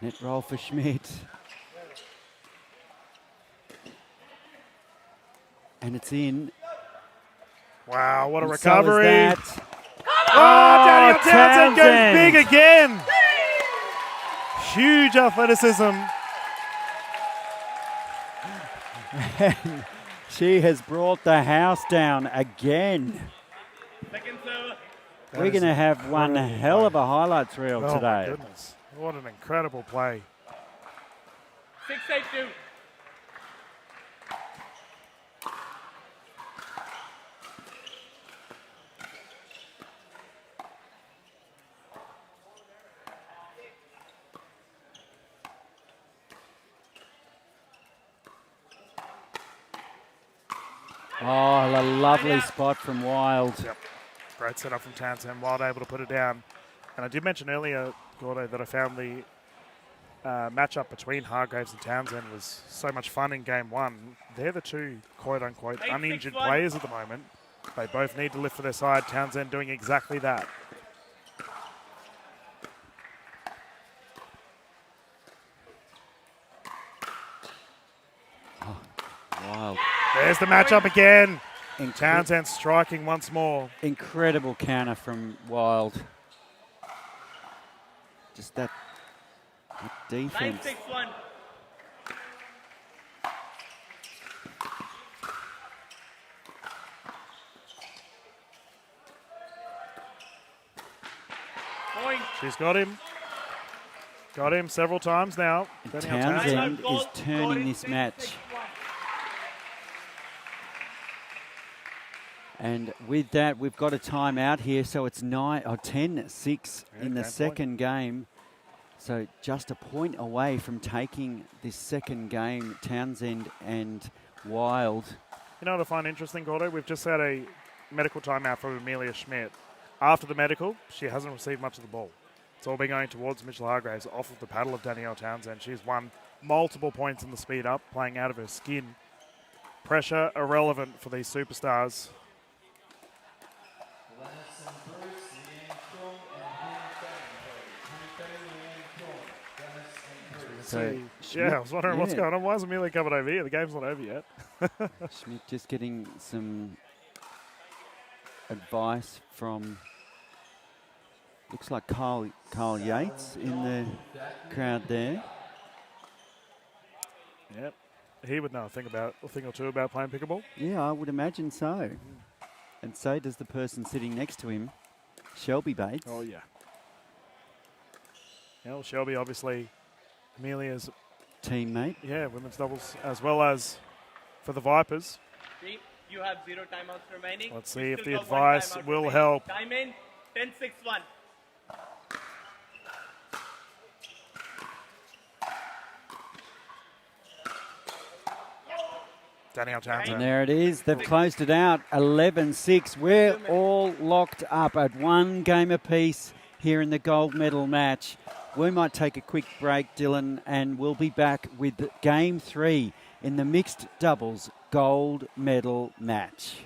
Speaker 1: Net roll for Schmidt. And it's in.
Speaker 2: Wow, what a
Speaker 1: And
Speaker 2: recovery.
Speaker 1: So is that.
Speaker 2: Oh, Daniel Townsend goes
Speaker 1: Townsend.
Speaker 2: big again. Huge athleticism.
Speaker 1: And she has brought the house down again.
Speaker 3: Second server.
Speaker 2: That
Speaker 1: We're
Speaker 2: is
Speaker 1: going to have one
Speaker 2: incredible
Speaker 1: hell
Speaker 2: play.
Speaker 1: of a highlights reel
Speaker 2: Oh,
Speaker 1: today.
Speaker 2: my goodness. What an incredible play.
Speaker 3: 6-8-2.
Speaker 1: Oh, a lovely spot from Wild.
Speaker 2: Yep. Great setup from Townsend. Wild able to put it down. And I did mention earlier, Gordo, that I found the matchup between Hargreaves and Townsend was so much fun in game one. They're the two quote-unquote
Speaker 3: 8-6-1.
Speaker 2: uninjured players at the moment. They both need to lift for their side. Townsend doing exactly that.
Speaker 1: Wild.
Speaker 2: There's the matchup again.
Speaker 1: Incre-
Speaker 2: Townsend striking once more.
Speaker 1: Incredible counter from Wild. Just that defense.
Speaker 3: 9-6-1. Point.
Speaker 2: She's got him. Got him several times now. Danielle
Speaker 1: Townsend
Speaker 3: Goal,
Speaker 1: is turning
Speaker 3: scoring
Speaker 1: this match.
Speaker 3: 10-6-1.
Speaker 1: And with that, we've got a timeout here, so it's 10-6 in the
Speaker 2: game
Speaker 1: second game. So just a point away from taking this second game, Townsend and Wild.
Speaker 2: You know what I find interesting, Gordo? We've just had a medical timeout from Amelia Schmidt. After the medical, she hasn't received much of the ball. It's all been going towards Mitchell Hargreaves off of the paddle of Danielle Townsend. She's won multiple points in the speed up, playing out of her skin. Pressure irrelevant for these superstars.
Speaker 1: So
Speaker 2: Yeah, I was wondering what's
Speaker 1: yeah.
Speaker 2: going on. Why is Amelia coming over here? The game's not over yet.
Speaker 1: Schmidt just getting some advice from, looks like Carl Yates in the crowd there.
Speaker 2: Yep. He would know a thing or two about playing pickleball.
Speaker 1: Yeah, I would imagine so. And so does the person sitting next to him, Shelby Bates.
Speaker 2: Oh, yeah. Yeah, well, Shelby, obviously, Amelia's,
Speaker 1: Teammate.
Speaker 2: yeah, women's doubles, as well as for the Vipers.
Speaker 3: See, you have 0 timeouts remaining.
Speaker 2: Let's
Speaker 3: You
Speaker 2: see if
Speaker 3: still
Speaker 2: the
Speaker 3: got 1
Speaker 2: advice
Speaker 3: timeout
Speaker 2: will
Speaker 3: remaining.
Speaker 2: help.
Speaker 3: Time in. 10-6-1.
Speaker 2: Danielle
Speaker 1: And
Speaker 2: Townsend.
Speaker 1: there it is. They've closed it out. 11-6. We're all locked up at one game apiece here in the gold medal match. We might take a quick break, Dylan, and we'll be back with game 3 in the mixed doubles gold medal match.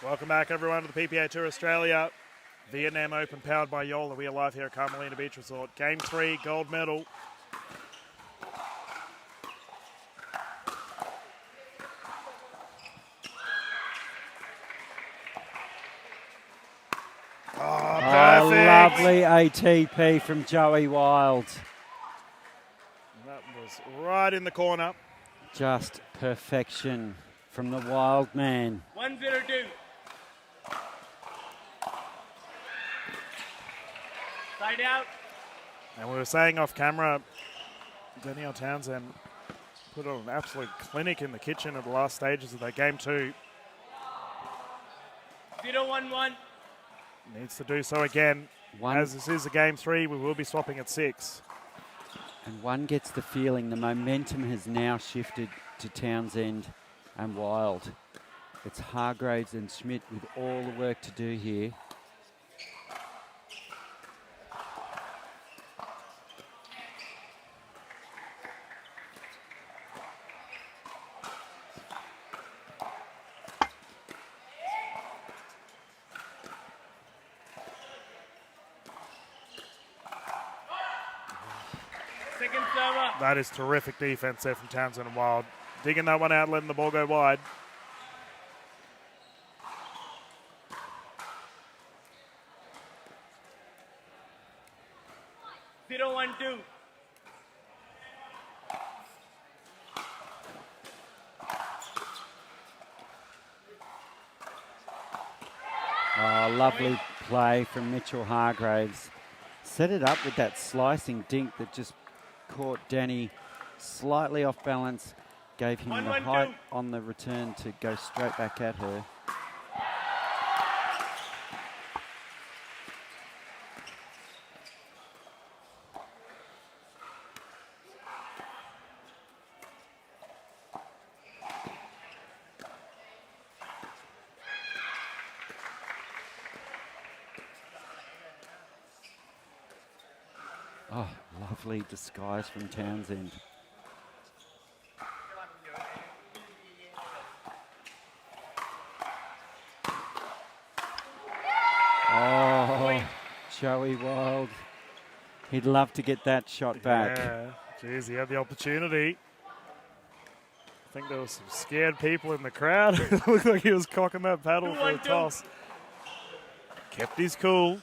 Speaker 2: Welcome back, everyone, to the PPA Tour Australia Vietnam Open, powered by JOOLA. We are live here at Carmelina Beach Resort. Game 3, gold medal. Oh, perfect.
Speaker 1: Lovely ATP from Joey Wild.
Speaker 2: That was right in the corner.
Speaker 1: Just perfection from the Wild man.
Speaker 3: 102. Side out.
Speaker 2: And we were saying off camera, Danielle Townsend put on an absolute clinic in the kitchen at the last stages of that game 2.
Speaker 3: 0-1-1.
Speaker 2: Needs to do so again. As this is a game 3, we will be swapping at 6.
Speaker 1: And one gets the feeling the momentum has now shifted to Townsend and Wild. It's Hargreaves and Schmidt with all the work to do here.
Speaker 3: Second server.
Speaker 2: That is terrific defense there from Townsend and Wild. Digging that one out, letting the ball go wide.
Speaker 3: Zero, 1-2.
Speaker 1: Oh, lovely play from Mitchell Hargreaves. Set it up with that slicing dink that just caught Danny slightly off balance, gave him the
Speaker 3: 1-1-2.
Speaker 1: height on the return to go straight back at her. Oh, lovely disguise from Townsend. Oh, Joey Wild. He'd love to get that shot back.
Speaker 2: Yeah, geez, he had the opportunity. I think there were some scared people in the crowd. It looked like he was cocking that paddle for a
Speaker 3: 2-1-2.
Speaker 2: toss. Kept his cool.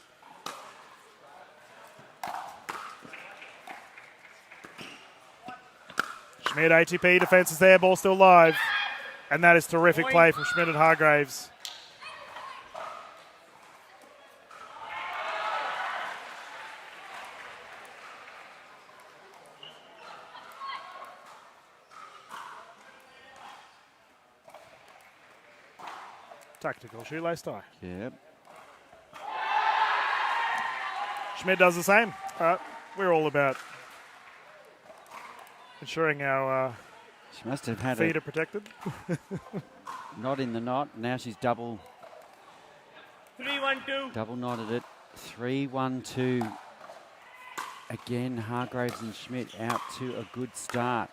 Speaker 2: Schmidt ATP defense is there, ball still live. And that is terrific play from Schmidt and Hargreaves. Tactical shoelace tie.
Speaker 1: Yep.
Speaker 2: Schmidt does the same. We're all about ensuring our
Speaker 1: She must have had
Speaker 2: feet
Speaker 1: a
Speaker 2: are protected.
Speaker 1: knot in the knot. Now she's double
Speaker 3: 3-1-2.
Speaker 1: double knotted it. 3-1-2. Again, Hargreaves and Schmidt out to a good start.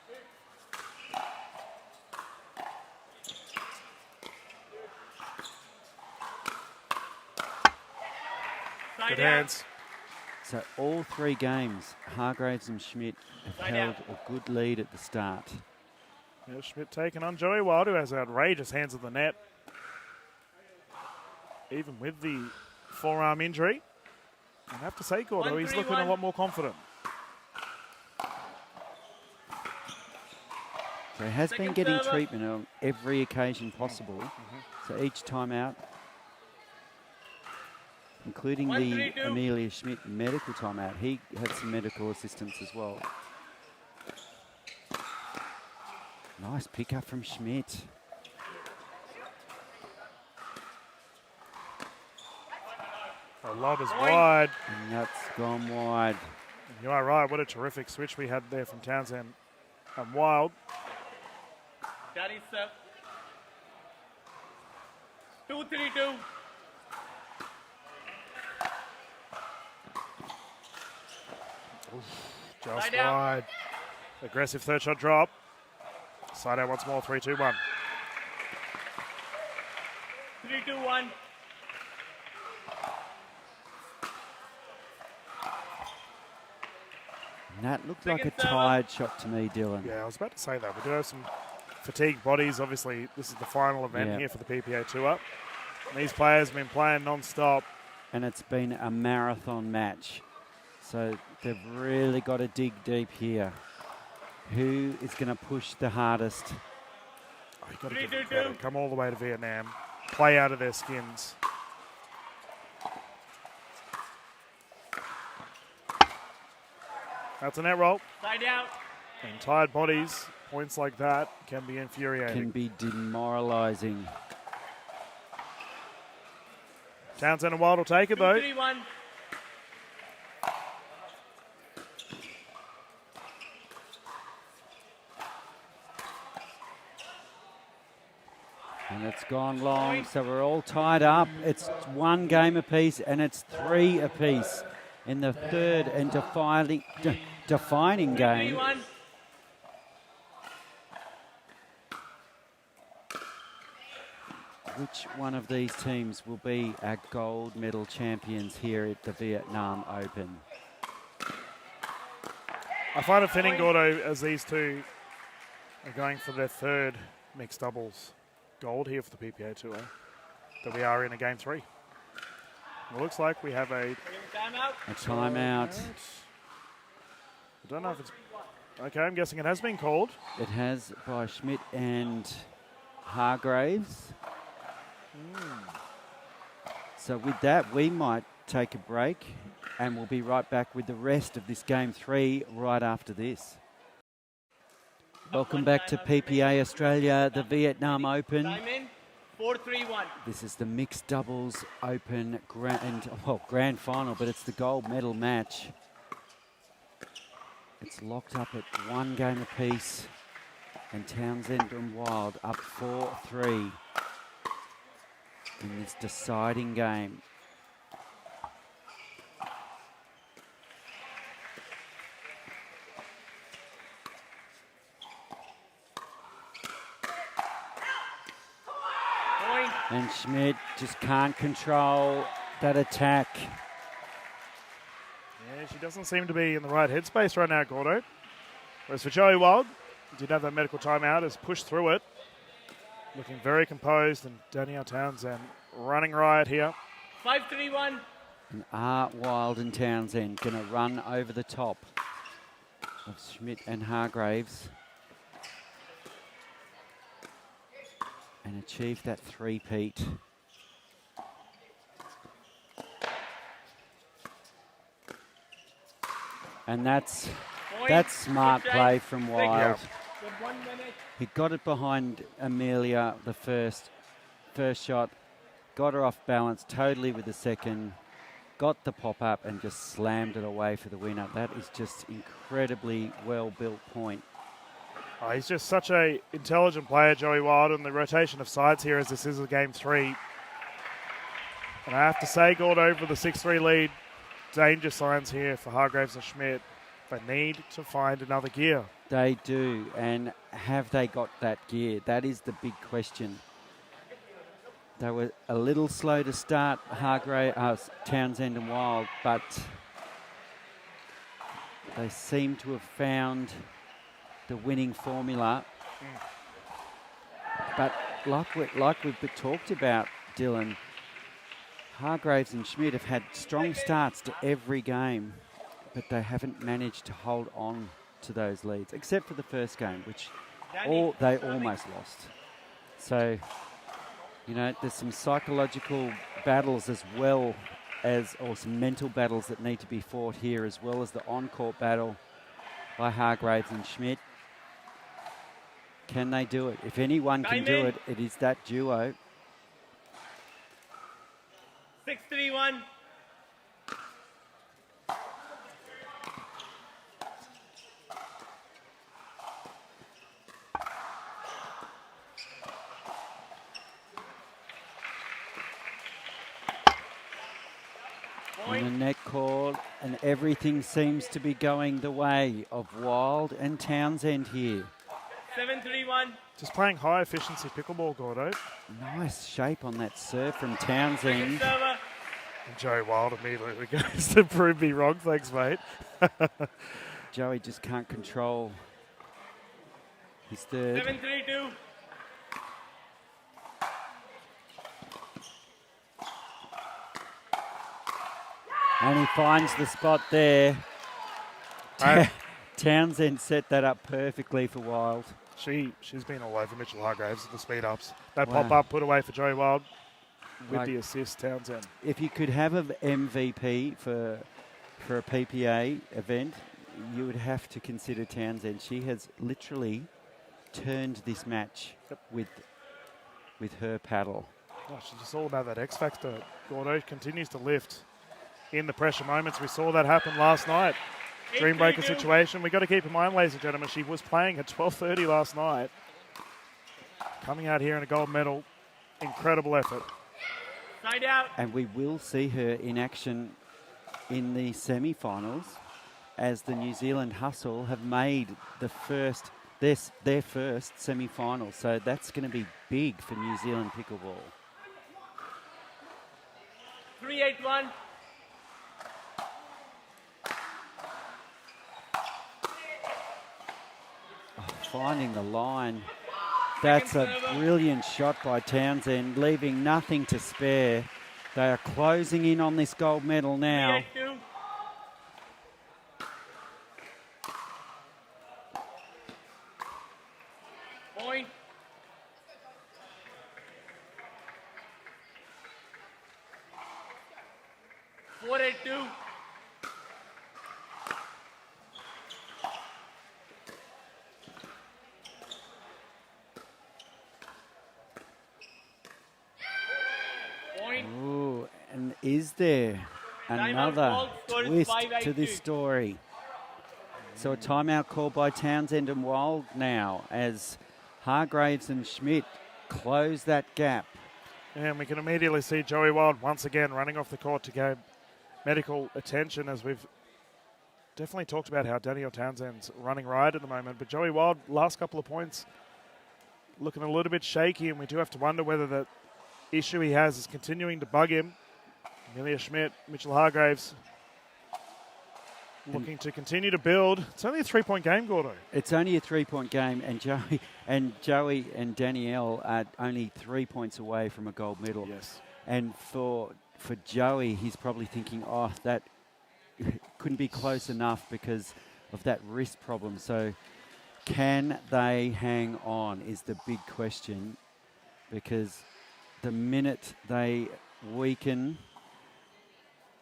Speaker 3: Side
Speaker 2: Good
Speaker 3: out.
Speaker 2: hands.
Speaker 1: So all 3 games, Hargreaves and Schmidt have
Speaker 3: Side
Speaker 1: held
Speaker 3: out.
Speaker 1: a good lead at the start.
Speaker 2: Yeah, Schmidt taking on Joey Wild, who has outrageous hands at the net. Even with the forearm injury. I have to say, Gordo, he's looking a
Speaker 3: 1-3-1.
Speaker 2: lot more confident.
Speaker 1: So he has been
Speaker 3: Second
Speaker 1: getting
Speaker 3: server.
Speaker 1: treatment on every occasion possible. So each time out, including the
Speaker 3: 1-3-2.
Speaker 1: Amelia Schmidt medical timeout, he had some medical assistance as well. Nice pick up from Schmidt.
Speaker 2: The lob is
Speaker 3: Point.
Speaker 2: wide.
Speaker 1: And that's gone wide.
Speaker 2: You are right. What a terrific switch we had there from Townsend and Wild.
Speaker 3: That is 2-3-2.
Speaker 2: Just
Speaker 3: Side out.
Speaker 2: wide. Aggressive third shot drop. Side out once more. 3-2-1.
Speaker 3: 3-2-1.
Speaker 1: And that looked like a
Speaker 3: Second server.
Speaker 1: tired shot to me, Dylan.
Speaker 2: Yeah, I was about to say that. We do have some fatigued bodies. Obviously, this is the final event
Speaker 1: Yeah.
Speaker 2: here for the PPA Tour. And these players have been playing non-stop.
Speaker 1: And it's been a marathon match. So they've really got to dig deep here. Who is going to push the hardest?
Speaker 2: Oh, you've got to give them
Speaker 3: 3-2-2.
Speaker 2: credit. Come all the way to Vietnam. Play out of their skins. That's a net roll.
Speaker 3: Side out.
Speaker 2: And tired bodies, points like that can be infuriating.
Speaker 1: Can be demoralising.
Speaker 2: Townsend and Wild will take it though.
Speaker 3: 2-3-1.
Speaker 1: And it's gone long, so we're all tied up. It's 1 game apiece, and it's 3 apiece in the third and defining game.
Speaker 3: 3-1.
Speaker 1: Which one of these teams will be our gold medal champions here at the Vietnam Open?
Speaker 2: I find it fitting, Gordo, as these two are going for their third mixed doubles gold here for the PPA Tour, that we are in a game 3. It looks like we have a
Speaker 3: Timeout.
Speaker 1: A timeout.
Speaker 2: I don't know if it's... Okay, I'm guessing it has been called.
Speaker 1: It has by Schmidt and Hargreaves. So with that, we might take a break, and we'll be right back with the rest of this game 3 right after this. Welcome back to PPA Australia, the Vietnam Open.
Speaker 3: Time in. 4-3-1.
Speaker 1: This is the mixed doubles open grand final, but it's the gold medal match. It's locked up at 1 game apiece, and Townsend and Wild up 4-3 in this deciding game.
Speaker 3: Point.
Speaker 1: And Schmidt just can't control that attack.
Speaker 2: Yeah, she doesn't seem to be in the right headspace right now, Gordo. Whereas for Joey Wild, did have that medical timeout, has pushed through it. Looking very composed, and Danielle Townsend running riot here.
Speaker 3: 5-3-1.
Speaker 1: And are Wild and Townsend going to run over the top of Schmidt and Hargreaves and achieve that three-peat? And that's
Speaker 3: Point.
Speaker 1: smart
Speaker 3: Good
Speaker 1: play
Speaker 3: drive.
Speaker 1: from
Speaker 3: Big
Speaker 1: Wild.
Speaker 3: Good 1 minute.
Speaker 1: He got it behind Amelia the first shot, got her off balance totally with the second, got the pop-up and just slammed it away for the winner. That is just incredibly well-built point.
Speaker 2: Oh, he's just such a intelligent player, Joey Wild, and the rotation of sides here as this is a game 3. And I have to say, Gordo, for the 6-3 lead, danger signs here for Hargreaves and Schmidt. They need to find another gear.
Speaker 1: They do, and have they got that gear? That is the big question. They were a little slow to start, Townsend and Wild, but they seem to have found the winning formula. But like we've talked about, Dylan, Hargreaves and Schmidt have had strong starts to every game, but they haven't managed to hold on to those leads, except for the first game, which they almost lost. So, you know, there's some psychological battles as well as, or some mental battles that need to be fought here, as well as the on-court battle by Hargreaves and Schmidt. Can they do it? If anyone can do it, it is that duo.
Speaker 3: 6-3-1.
Speaker 1: And the net call, and everything seems to be going the way of Wild and Townsend here.
Speaker 3: 7-3-1.
Speaker 2: Just playing high efficiency pickleball, Gordo.
Speaker 1: Nice shape on that serve from Townsend.
Speaker 3: Server.
Speaker 2: And Joey Wild immediately goes to prove me wrong. Thanks, mate.
Speaker 1: Joey just can't control his third.
Speaker 3: 7-3-2.
Speaker 1: And he finds the spot there. Townsend set that up perfectly for Wild.
Speaker 2: She's been all over Mitchell Hargreaves with the speed ups. That
Speaker 1: Wow.
Speaker 2: pop-up put away for Joey Wild with
Speaker 1: Like,
Speaker 2: the assist, Townsend.
Speaker 1: if you could have an MVP for a PPA event, you would have to consider Townsend. She has literally turned this match with her paddle.
Speaker 2: Oh, she's just all about that X factor. Gordo continues to lift in the pressure moments. We saw that happen last night. Dream breaker situation. We've got to keep in mind, ladies and gentlemen, she was playing at 12:30 last night. Coming out here in a gold medal. Incredible effort.
Speaker 3: Side out.
Speaker 1: And we will see her in action in the semi-finals, as the New Zealand Hustle have made their first semi-final. So that's going to be big for New Zealand pickleball.
Speaker 3: 3-8-1.
Speaker 1: Finding the line. That's a brilliant shot by Townsend, leaving nothing to spare. They are closing in on this gold medal now.
Speaker 3: 3-8-2. Point. Four eight two. Point.
Speaker 1: Ooh, and is there another
Speaker 3: called, score is
Speaker 1: twist
Speaker 3: 5-8-2.
Speaker 1: to this story? So a timeout called by Townsend and Wild now, as Hargreaves and Schmidt close that gap.
Speaker 2: And we can immediately see Joey Wild once again running off the court to get medical attention, as we've definitely talked about how Danielle Townsend's running riot at the moment. But Joey Wild, last couple of points, looking a little bit shaky, and we do have to wonder whether the issue he has is continuing to bug him. Amelia Schmidt, Mitchell Hargreaves, looking to continue to build. It's only a 3-point game, Gordo.
Speaker 1: It's only a 3-point game, and Joey and Danielle are only 3 points away from a gold medal.
Speaker 2: Yes.
Speaker 1: And for Joey, he's probably thinking, oh, that couldn't be close enough because of that wrist problem. So can they hang on is the big question, because the minute they weaken,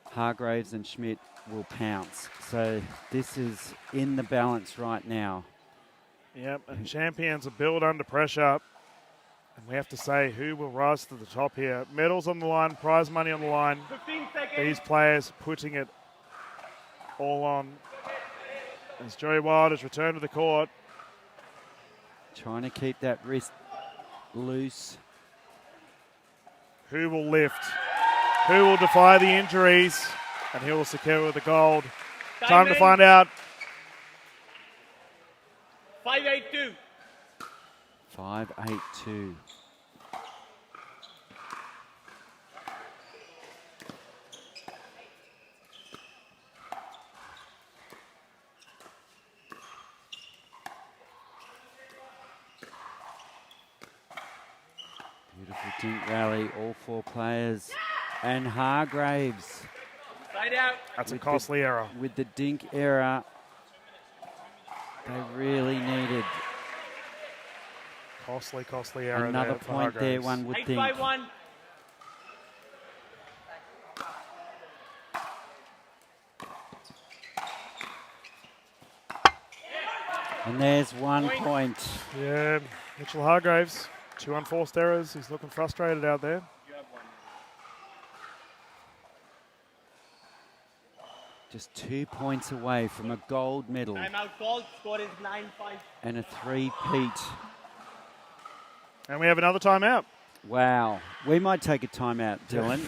Speaker 1: Hargreaves and Schmidt will pounce. So this is in the balance right now.
Speaker 2: Yep, and champions are built under pressure. And we have to say who will rise to the top here. Medals on the line, prize money on the line.
Speaker 3: 15 seconds.
Speaker 2: These players putting it all on. As Joey Wild has returned to the court.
Speaker 1: Trying to keep that wrist loose.
Speaker 2: Who will lift? Who will defy the injuries? And he will secure the gold. Time to find out.
Speaker 3: 582.
Speaker 1: 582. Beautiful dink rally, all four players. And Hargreaves.
Speaker 3: Side out.
Speaker 2: That's a costly error.
Speaker 1: With the dink error, they really needed
Speaker 2: Costly error.
Speaker 1: another
Speaker 2: there for
Speaker 1: point there,
Speaker 2: Hargreaves.
Speaker 1: one would think.
Speaker 3: 851.
Speaker 1: And there's 1 point.
Speaker 2: Yeah, Mitchell Hargreaves, 2 unforced errors. He's looking frustrated out there.
Speaker 1: Just 2 points away from a gold medal
Speaker 3: Timeout called. Score is 9-5.
Speaker 1: and a three-peat.
Speaker 2: And we have another timeout.
Speaker 1: Wow. We might take a timeout, Dylan,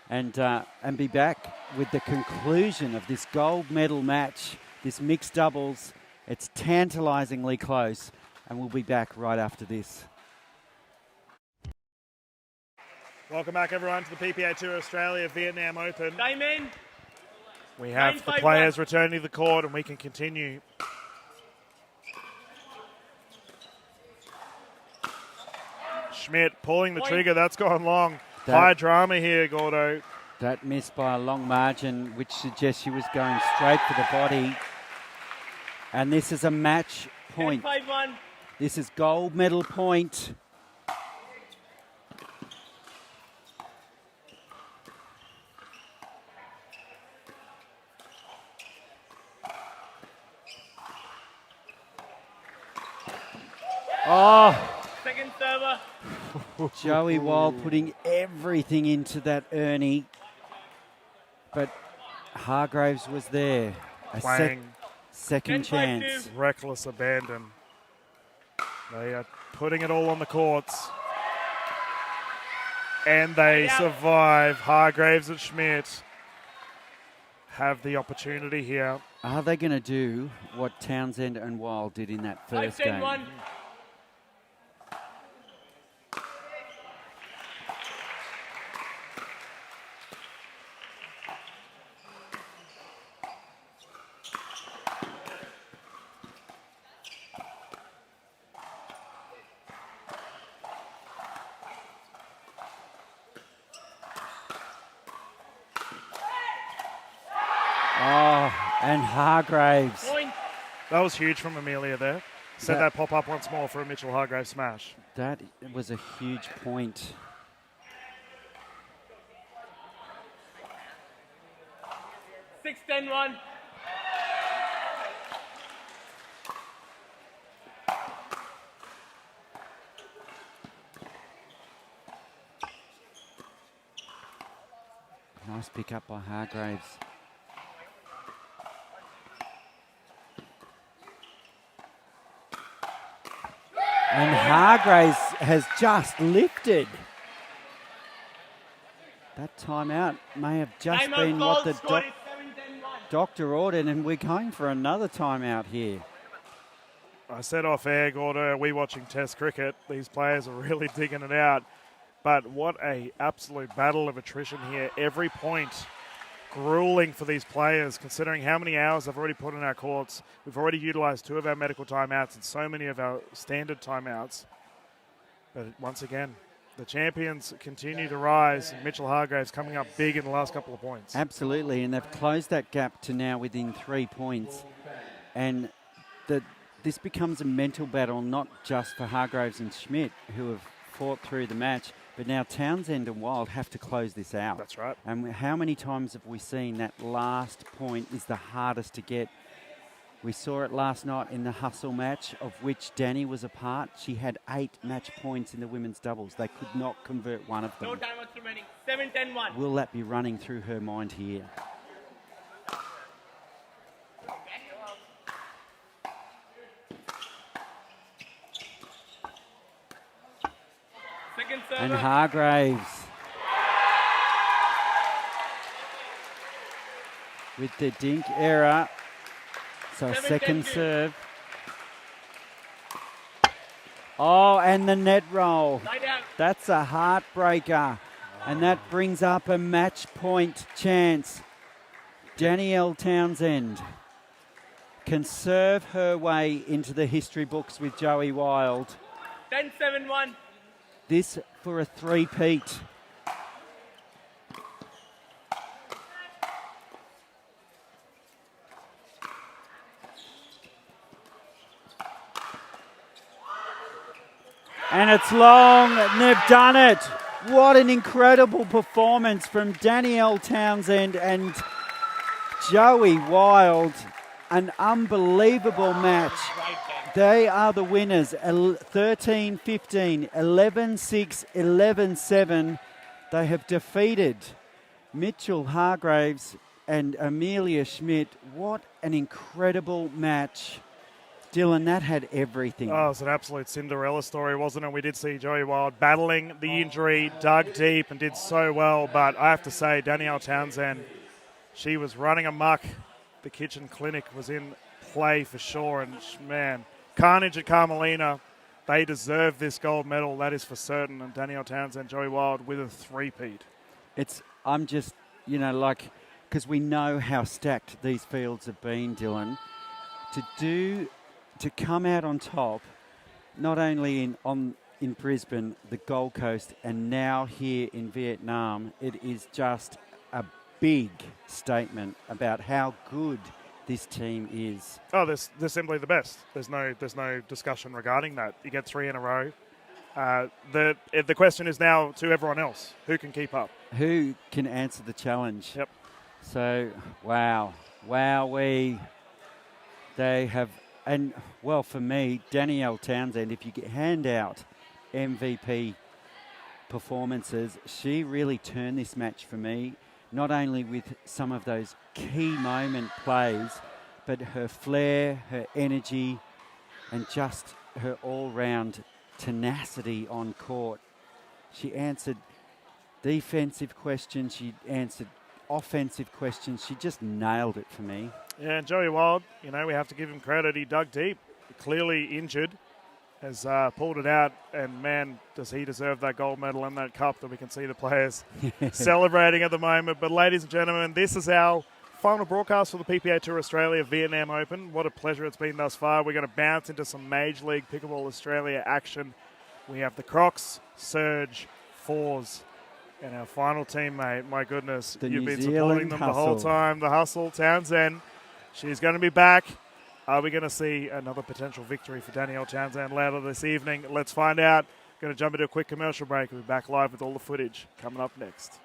Speaker 1: and be back with the conclusion of this gold medal match, this mixed doubles. It's tantalisingly close, and we'll be back right after this.
Speaker 2: Welcome back, everyone, to the PPA Tour Australia Vietnam Open.
Speaker 3: Time in.
Speaker 2: We have the
Speaker 3: 9-5-1.
Speaker 2: players returning to the court, and we can continue. Schmidt pulling the
Speaker 3: Point.
Speaker 2: trigger. That's gone long.
Speaker 1: That-
Speaker 2: High drama here, Gordo.
Speaker 1: That missed by a long margin, which suggests she was going straight for the body. And this is a match point.
Speaker 3: 10-5-1.
Speaker 1: This is gold medal point. Oh,
Speaker 3: Second server.
Speaker 1: Joey Wild putting everything into that Ernie. But Hargreaves was there. A
Speaker 2: Playing
Speaker 1: second
Speaker 3: 10-5-2.
Speaker 1: chance.
Speaker 2: reckless abandon. They are putting it all on the courts. And they
Speaker 3: Yeah.
Speaker 2: survive. Hargreaves and Schmidt have the opportunity here.
Speaker 1: Are they going to do what Townsend and Wild did in that first game?
Speaker 3: 5-10-1.
Speaker 1: Oh, and Hargreaves.
Speaker 3: Point.
Speaker 2: That was huge from Amelia there. Set
Speaker 1: That-
Speaker 2: that pop up once more for a Mitchell Hargreaves smash.
Speaker 1: That was a huge point.
Speaker 3: Six, 10-1.
Speaker 1: Nice pick up by Hargreaves. And Hargreaves has just lifted. That timeout may have just
Speaker 3: Timeout
Speaker 1: been
Speaker 3: called.
Speaker 1: what the
Speaker 3: Score is 7-10-1.
Speaker 1: doctor ordered, and we're going for another timeout here.
Speaker 2: I said off air, Gordo, are we watching Test cricket? These players are really digging it out. But what a absolute battle of attrition here. Every point grueling for these players, considering how many hours they've already put in our courts. We've already utilised 2 of our medical timeouts and so many of our standard timeouts. But once again, the champions continue to rise. Mitchell Hargreaves coming up big in the last couple of points.
Speaker 1: Absolutely, and they've closed that gap to now within 3 points. And this becomes a mental battle, not just for Hargreaves and Schmidt, who have fought through the match, but now Townsend and Wild have to close this out.
Speaker 2: That's right.
Speaker 1: And how many times have we seen that last point is the hardest to get? We saw it last night in the hustle match, of which Danny was a part. She had 8 match points in the women's doubles. They could not convert one of them.
Speaker 3: No timeouts remaining. 7-10-1.
Speaker 1: Will that be running through her mind here?
Speaker 3: Second
Speaker 1: And
Speaker 3: server.
Speaker 1: Hargreaves with the dink error. So
Speaker 3: 7-10
Speaker 1: second
Speaker 3: two.
Speaker 1: serve. Oh, and the net roll.
Speaker 3: Lie down.
Speaker 1: That's a heartbreaker. And that brings up a match point chance. Danielle Townsend can serve her way into the history books with Joey Wild.
Speaker 3: 10-7-1.
Speaker 1: This for a three-peat. And it's long, and they've done it. What an incredible performance from Danielle Townsend and Joey Wild. An unbelievable match. They are the winners, 13-15, 11-6, 11-7. They have defeated Mitchell Hargreaves and Amelia Schmidt. What an incredible match. Dylan, that had everything.
Speaker 2: Oh, it was an absolute Cinderella story, wasn't it? We did see Joey Wild battling the injury, dug deep and did so well. But I have to say, Danielle Townsend, she was running amok. The kitchen clinic was in play for sure. And, man, carnage at Carmelina. They deserve this gold medal, that is for certain. And Danielle Townsend, Joey Wild with a three-peat.
Speaker 1: I'm just, because we know how stacked these fields have been, Dylan, to come out on top, not only in Brisbane, the Gold Coast, and now here in Vietnam, it is just a big statement about how good this team is.
Speaker 2: Oh, they're simply the best. There's no discussion regarding that. You get 3 in a row. The question is now to everyone else, who can keep up?
Speaker 1: Who can answer the challenge?
Speaker 2: Yep.
Speaker 1: So, wowee. They have, and well, for me, Danielle Townsend, if you hand out MVP performances, she really turned this match for me, not only with some of those key moment plays, but her flair, her energy, and just her all-round tenacity on court. She answered defensive questions, she answered offensive questions. She just nailed it for me.
Speaker 2: Yeah, and Joey Wild, we have to give him credit. He dug deep, clearly injured, has pulled it out, and man, does he deserve that gold medal and that cup that we can see the players celebrating at the moment. But ladies and gentlemen, this is our final broadcast for the PPA Tour Australia Vietnam Open. What a pleasure it's been thus far. We're going to bounce into some Major League Pickleball Australia action. We have the Crocs, Surge, Fours, and our final teammate, my goodness, you've been supporting them the whole time. The Hustle, Townsend. She's going to be back. Are we going to see another potential victory for Danielle Townsend later this evening? Let's find out. Going to jump into a quick commercial break. We'll be back live with all the footage coming up next.